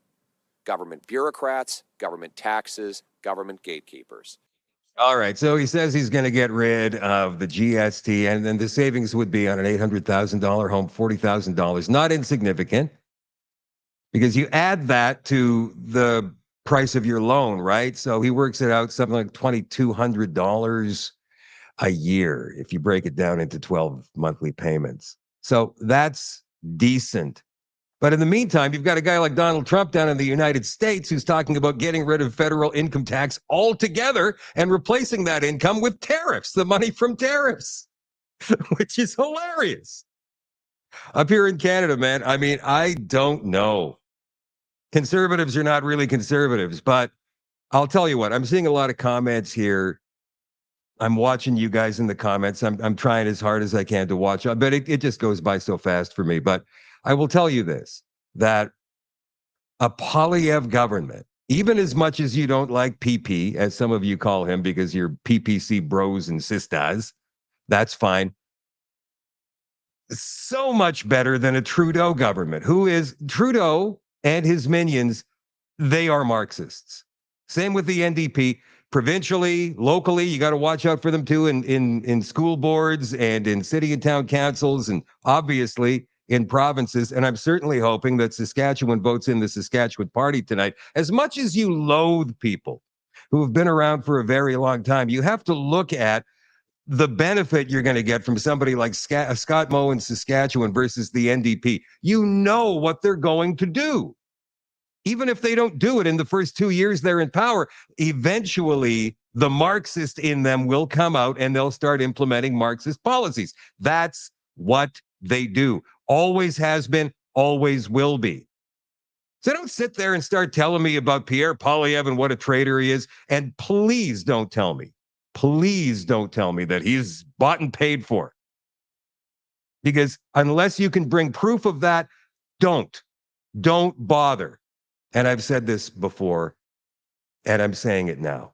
Government bureaucrats, government taxes, government gatekeepers. All right, so he says he's going to get rid of the GST, and then the savings would be on an $800,000 home, $40,000. Not insignificant, because you add that to the price of your loan, right? So he works it out something like $2,200 a year if you break it down into 12 monthly payments. So that's decent. But in the meantime, you've got a guy like Donald Trump down in the United States who's talking about getting rid of federal income tax altogether and replacing that income with tariffs, the money from tariffs, which is hilarious. Up here in Canada, man, I mean, I don't know. Conservatives are not really conservatives, but I'll tell you what, I'm seeing a lot of comments here. I'm watching you guys in the comments. I'm trying as hard as I can to watch, but it just goes by so fast for me. But I will tell you this, that a Poilievre government, even as much as you don't like PP, as some of you call him because you're PPC bros and sisters, that's fine. So much better than a Trudeau government, who is Trudeau and his minions. They are Marxists. Same with the NDP. Provincially, locally, you got to watch out for them too in school boards and in city and town councils, and obviously in provinces. And I'm certainly hoping that Saskatchewan votes in the Saskatchewan Party tonight. As much as you loathe people who have been around for a very long time, you have to look at the benefit you're going to get from somebody like Scott Moe in Saskatchewan versus the NDP. You know what they're going to do. Even if they don't do it in the first 2 years they're in power, eventually the Marxist in them will come out and they'll start implementing Marxist policies. That's what they do. Always has been, always will be. So don't sit there and start telling me about Pierre Poilievre and what a traitor he is. And please don't tell me that he's bought and paid for. Because unless you can bring proof of that, don't bother. And I've said this before, and I'm saying it now.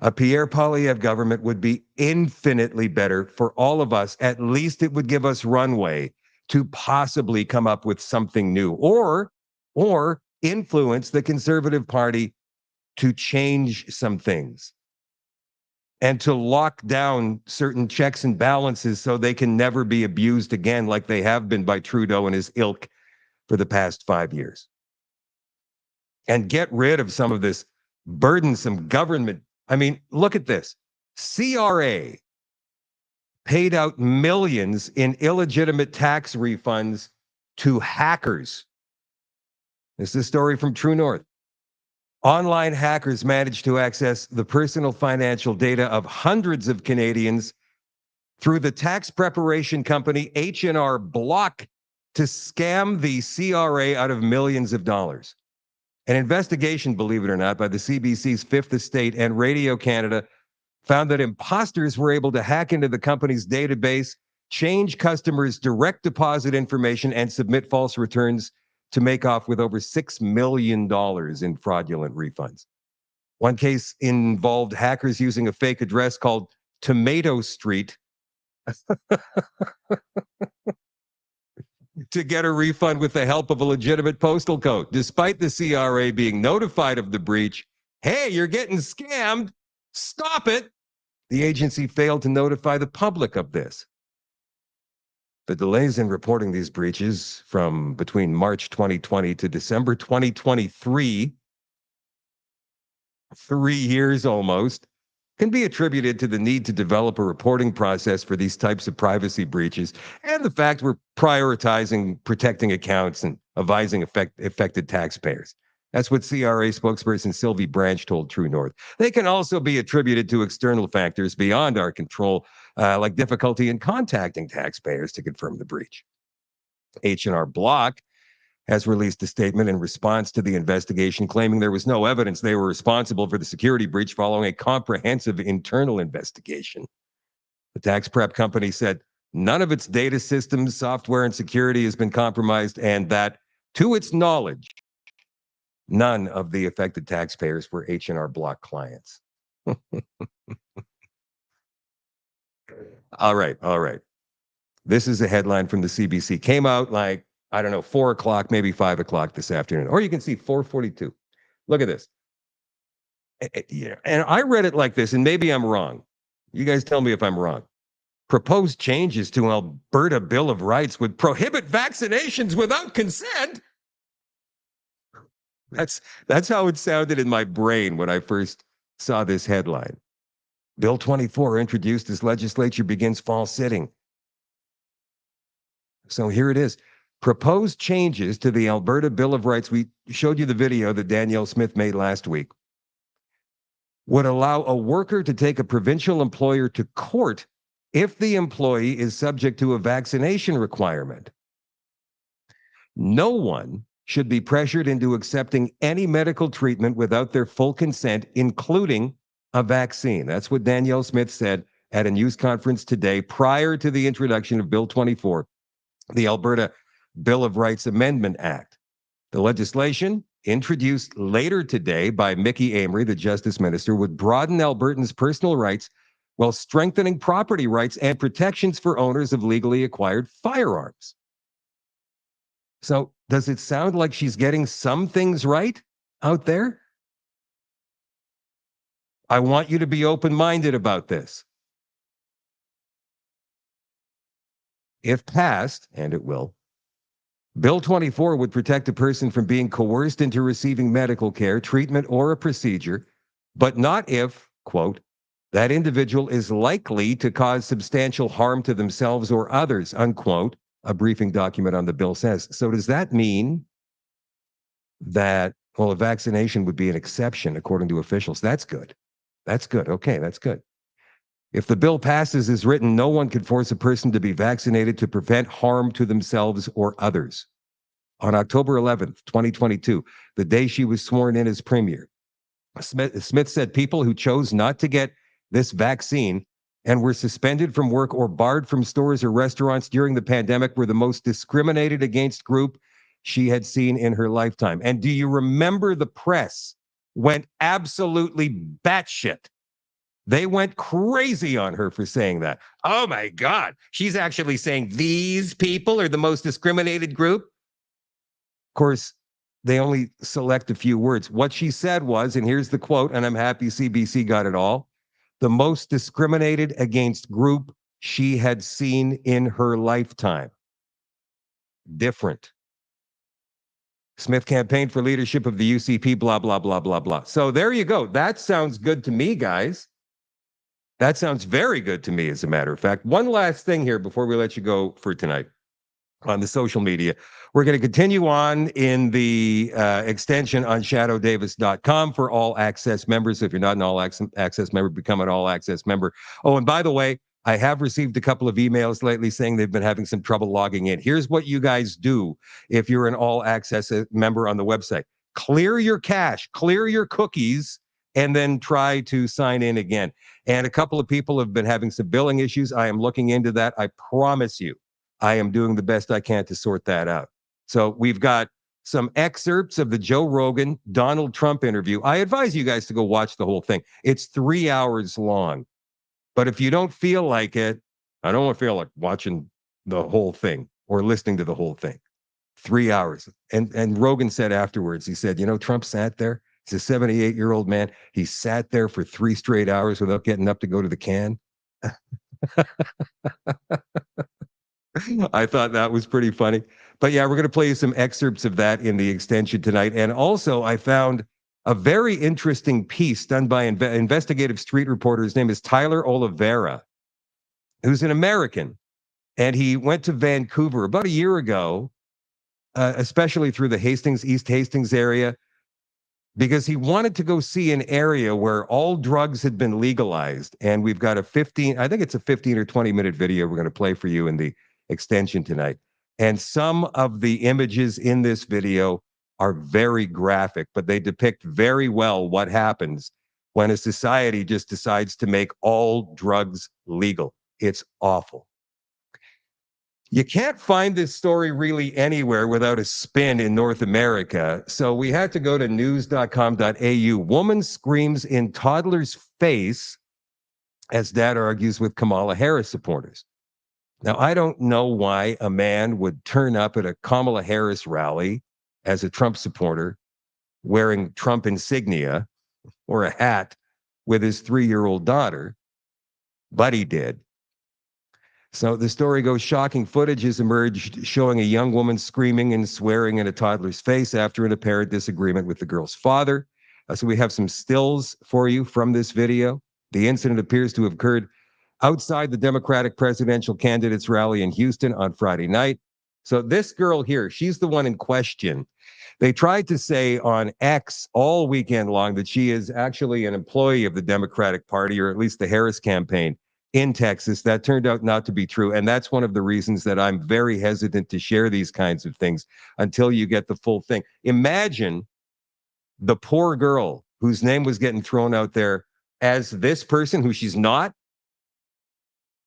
A Pierre Poilievre government would be infinitely better for all of us. At least it would give us runway to possibly come up with something new, or influence the Conservative Party to change some things and to lock down certain checks and balances so they can never be abused again like they have been by Trudeau and his ilk for the past 5 years. And get rid of some of this burdensome government. I mean, look at this. CRA paid out millions in illegitimate tax refunds to hackers. This is a story from True North. Online hackers managed to access the personal financial data of hundreds of Canadians through the tax preparation company H&R Block to scam the CRA out of millions of dollars. An investigation, believe it or not, by the CBC's Fifth Estate and Radio Canada found that imposters were able to hack into the company's database, change customers' direct deposit information, and submit false returns to make off with over $6 million in fraudulent refunds. One case involved hackers using a fake address called Tomato Street to get a refund with the help of a legitimate postal code. Despite the CRA being notified of the breach, hey, you're getting scammed, stop it, the agency failed to notify the public of this. The delays in reporting these breaches from between March 2020 to December 2023, 3 years almost, can be attributed to the need to develop a reporting process for these types of privacy breaches and the fact we're prioritizing protecting accounts and advising affected taxpayers. That's what CRA spokesperson Sylvie Branch told True North. They can also be attributed to external factors beyond our control, like difficulty in contacting taxpayers to confirm the breach. H&R Block has released a statement in response to the investigation, claiming there was no evidence they were responsible for the security breach following a comprehensive internal investigation. The tax prep company said none of its data systems, software, and security has been compromised, and that, to its knowledge, none of the affected taxpayers were H&R Block clients. All right. This is a headline from the CBC. Came out like, I don't know, 4 o'clock, maybe 5 o'clock this afternoon. Or you can see 4:42. Look at this. And I read it like this, and maybe I'm wrong. You guys tell me if I'm wrong. Proposed changes to Alberta Bill of Rights would prohibit vaccinations without consent. That's how it sounded in my brain when I first saw this headline. Bill 24 introduced as legislature begins fall sitting. So here it is. Proposed changes to the Alberta Bill of Rights. We showed you the video that Danielle Smith made last week. Would allow a worker to take a provincial employer to court if the employee is subject to a vaccination requirement. No one should be pressured into accepting any medical treatment without their full consent, including a vaccine. That's what Danielle Smith said at a news conference today prior to the introduction of Bill 24, the Alberta Bill of Rights Amendment Act. The legislation, introduced later today by Mickey Amery, the Justice Minister, would broaden Albertans' personal rights while strengthening property rights and protections for owners of legally acquired firearms. So, does it sound like she's getting some things right out there? I want you to be open-minded about this. If passed, and it will, Bill 24 would protect a person from being coerced into receiving medical care, treatment, or a procedure, but not if, quote, that individual is likely to cause substantial harm to themselves or others, unquote, a briefing document on the bill says. So does that mean that, well, a vaccination would be an exception according to officials? That's good. That's good. Okay, that's good. If the bill passes as written, no one can force a person to be vaccinated to prevent harm to themselves or others. On October 11th, 2022, the day she was sworn in as premier, Smith said people who chose not to get this vaccine and were suspended from work or barred from stores or restaurants during the pandemic were the most discriminated against group she had seen in her lifetime. And do you remember the press went absolutely batshit? They went crazy on her for saying that. Oh my God, she's actually saying these people are the most discriminated group? Of course, they only select a few words. What she said was, and here's the quote, and I'm happy CBC got it all, the most discriminated against group she had seen in her lifetime. Different. Smith campaigned for leadership of the UCP, blah, blah, blah, blah, blah. So there you go. That sounds good to me, guys. That sounds very good to me, as a matter of fact. One last thing here before we let you go for tonight on the social media. We're going to continue on in the extension on shadowdavis.com for all access members. If you're not an all access member, become an all access member. Oh, and by the way, I have received a couple of emails lately saying they've been having some trouble logging in. Here's what you guys do if you're an all access member on the website. Clear your cache, clear your cookies, and then try to sign in again. And a couple of people have been having some billing issues. I am looking into that. I promise you, I am doing the best I can to sort that out. So we've got some excerpts of the Joe Rogan, Donald Trump interview. I advise you guys to go watch the whole thing. It's 3 hours long. But if you don't feel like it, I don't want to feel like watching the whole thing or listening to the whole thing. 3 hours. And Rogan said afterwards, he said, you know, Trump sat there. He's a 78-year-old man. He sat there for 3 straight hours without getting up to go to the can. I thought that was pretty funny. But yeah, we're going to play you some excerpts of that in the extension tonight. And also, I found a very interesting piece done by investigative street reporter. His name is Tyler Oliveira, who's an American. And he went to Vancouver about a year ago, especially through the East Hastings area, because he wanted to go see an area where all drugs had been legalized. And we've got a 15 or 20 minute video we're going to play for you in the extension tonight. And some of the images in this video are very graphic, but they depict very well what happens when a society just decides to make all drugs legal. It's awful. You can't find this story really anywhere without a spin in North America. So we had to go to news.com.au. Woman screams in toddler's face as dad argues with Kamala Harris supporters. Now, I don't know why a man would turn up at a Kamala Harris rally as a Trump supporter wearing Trump insignia or a hat with his 3-year-old daughter, but he did. So the story goes, shocking footage has emerged showing a young woman screaming and swearing in a toddler's face after an apparent disagreement with the girl's father. So we have some stills for you from this video. The incident appears to have occurred outside the Democratic presidential candidate's rally in Houston on Friday night. So this girl here, she's the one in question. They tried to say on X all weekend long that she is actually an employee of the Democratic Party, or at least the Harris campaign in Texas. That turned out not to be true. And that's one of the reasons that I'm very hesitant to share these kinds of things until you get the full thing. Imagine the poor girl whose name was getting thrown out there as this person who she's not.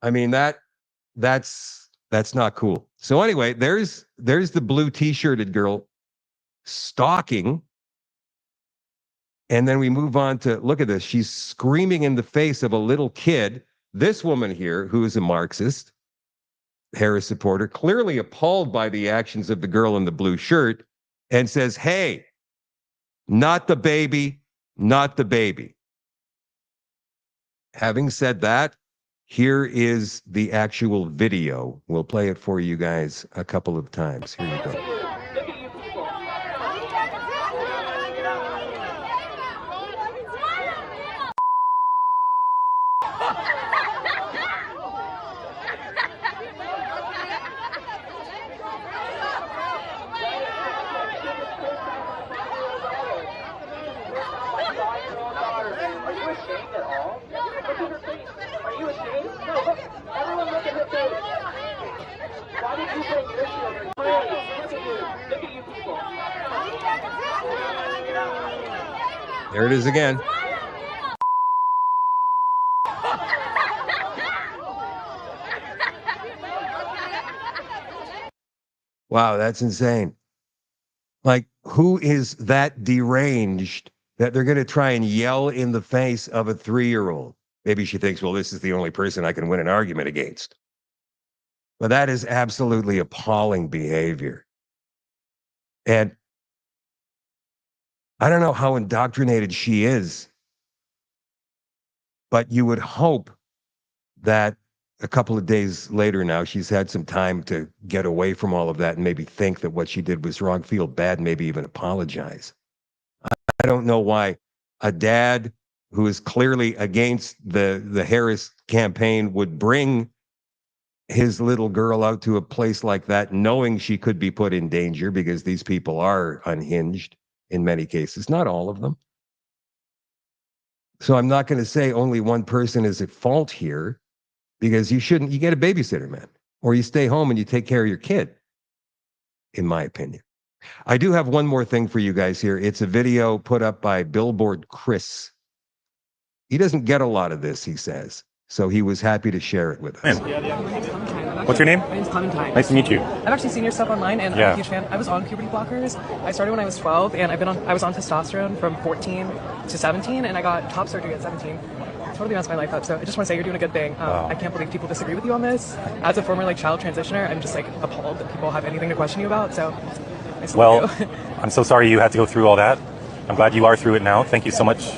I mean, that's not cool. So anyway, there's the blue t-shirted girl stalking. And then we move on to, look at this. She's screaming in the face of a little kid. This woman here, who is a Marxist, Harris supporter, clearly appalled by the actions of the girl in the blue shirt, and says, hey, not the baby, not the baby. Having said that, here is the actual video. We'll play it for you guys a couple of times. Here you go. There it is again. Wow, that's insane. Like, who is that deranged that they're going to try and yell in the face of a 3-year-old? Maybe she thinks, well, this is the only person I can win an argument against. But that is absolutely appalling behavior. And I don't know how indoctrinated she is, but you would hope that a couple of days later now, she's had some time to get away from all of that and maybe think that what she did was wrong, feel bad, maybe even apologize. I don't know why a dad who is clearly against the Harris campaign would bring his little girl out to a place like that, knowing she could be put in danger, because these people are unhinged in many cases, not all of them. So I'm not going to say only one person is at fault here, because you get a babysitter, man, or you stay home and you take care of your kid, in my opinion. I do have one more thing for you guys here. It's a video put up by Billboard Chris. He doesn't get a lot of this, he says, so he was happy to share it with us. What's your name? My name's Clementine. Nice to meet you. I've actually seen your stuff online, and I'm a huge fan. I was on puberty blockers. I started when I was 12, and I was on testosterone from 14 to 17, and I got top surgery at 17. Totally messed my life up. So I just want to say you're doing a good thing. I can't believe people disagree with you on this. As a former child transitioner, I'm just appalled that people have anything to question you about. So well, I'm so sorry you had to go through all that. I'm glad you are through it now. Thank you so much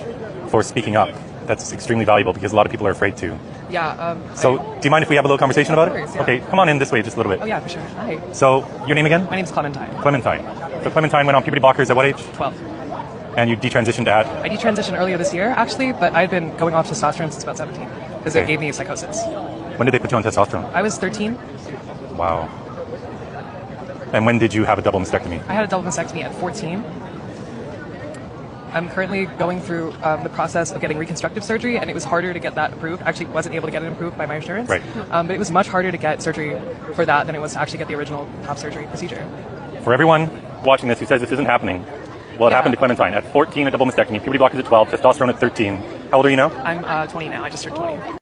for speaking up. That's extremely valuable, because a lot of people are afraid to. Yeah. So do you mind if we have a little conversation about it? Yeah. Okay, come on in this way just a little bit. Oh yeah, for sure. Hi. So your name again? My name's Clementine. Clementine. So Clementine went on puberty blockers at what age? 12. And you detransitioned at? I detransitioned earlier this year, actually, but I'd been going off testosterone since about 17, because it gave me psychosis. When did they put you on testosterone? I was 13. Wow. And when did you have a double mastectomy? I had a double mastectomy at 14. I'm currently going through the process of getting reconstructive surgery, and it was harder to get that approved. I actually wasn't able to get it approved by my insurance. Right. But it was much harder to get surgery for that than it was to actually get the original top surgery procedure. For everyone watching this who says this isn't happening, well, it happened to Clementine. At 14, a double mastectomy, puberty blockers at 12, testosterone at 13. How old are you now? I'm 20 now. I just turned 20.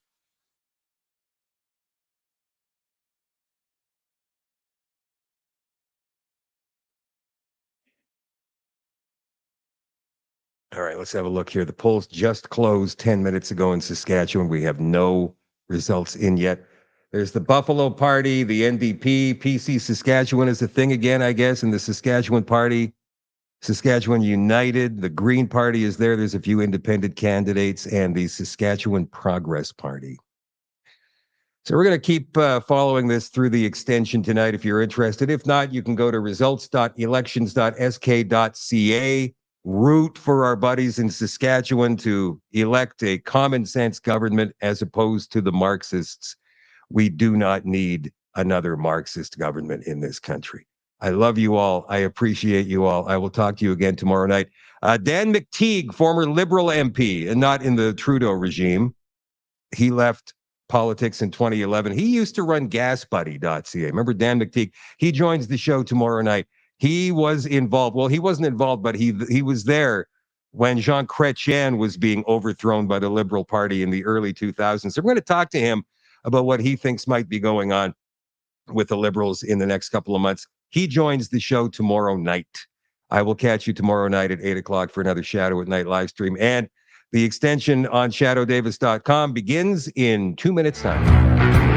All right, let's have a look here. The polls just closed 10 minutes ago in Saskatchewan. We have no results in yet. There's the Buffalo Party, the NDP, PC Saskatchewan is a thing again, I guess, and the Saskatchewan Party, Saskatchewan United, the Green Party is there. There's a few independent candidates, and the Saskatchewan Progress Party. So we're going to keep following this through the extension tonight if you're interested. If not, you can go to results.elections.sk.ca. Root for our buddies in Saskatchewan to elect a common sense government as opposed to the Marxists. We do not need another Marxist government in this country. I love you all. I appreciate you all. I will talk to you again tomorrow night. Dan McTeague, former Liberal MP, and not in the Trudeau regime. He left politics in 2011. He used to run gasbuddy.ca. Remember Dan McTeague? He joins the show tomorrow night. He was involved. Well, he wasn't involved, but he was there when Jean Chrétien was being overthrown by the Liberal Party in the early 2000s. So we're going to talk to him about what he thinks might be going on with the Liberals in the next couple of months. He joins the show tomorrow night. I will catch you tomorrow night at 8 o'clock for another Shadow at Night live stream. And the extension on shadowdavis.com begins in 2 minutes' time.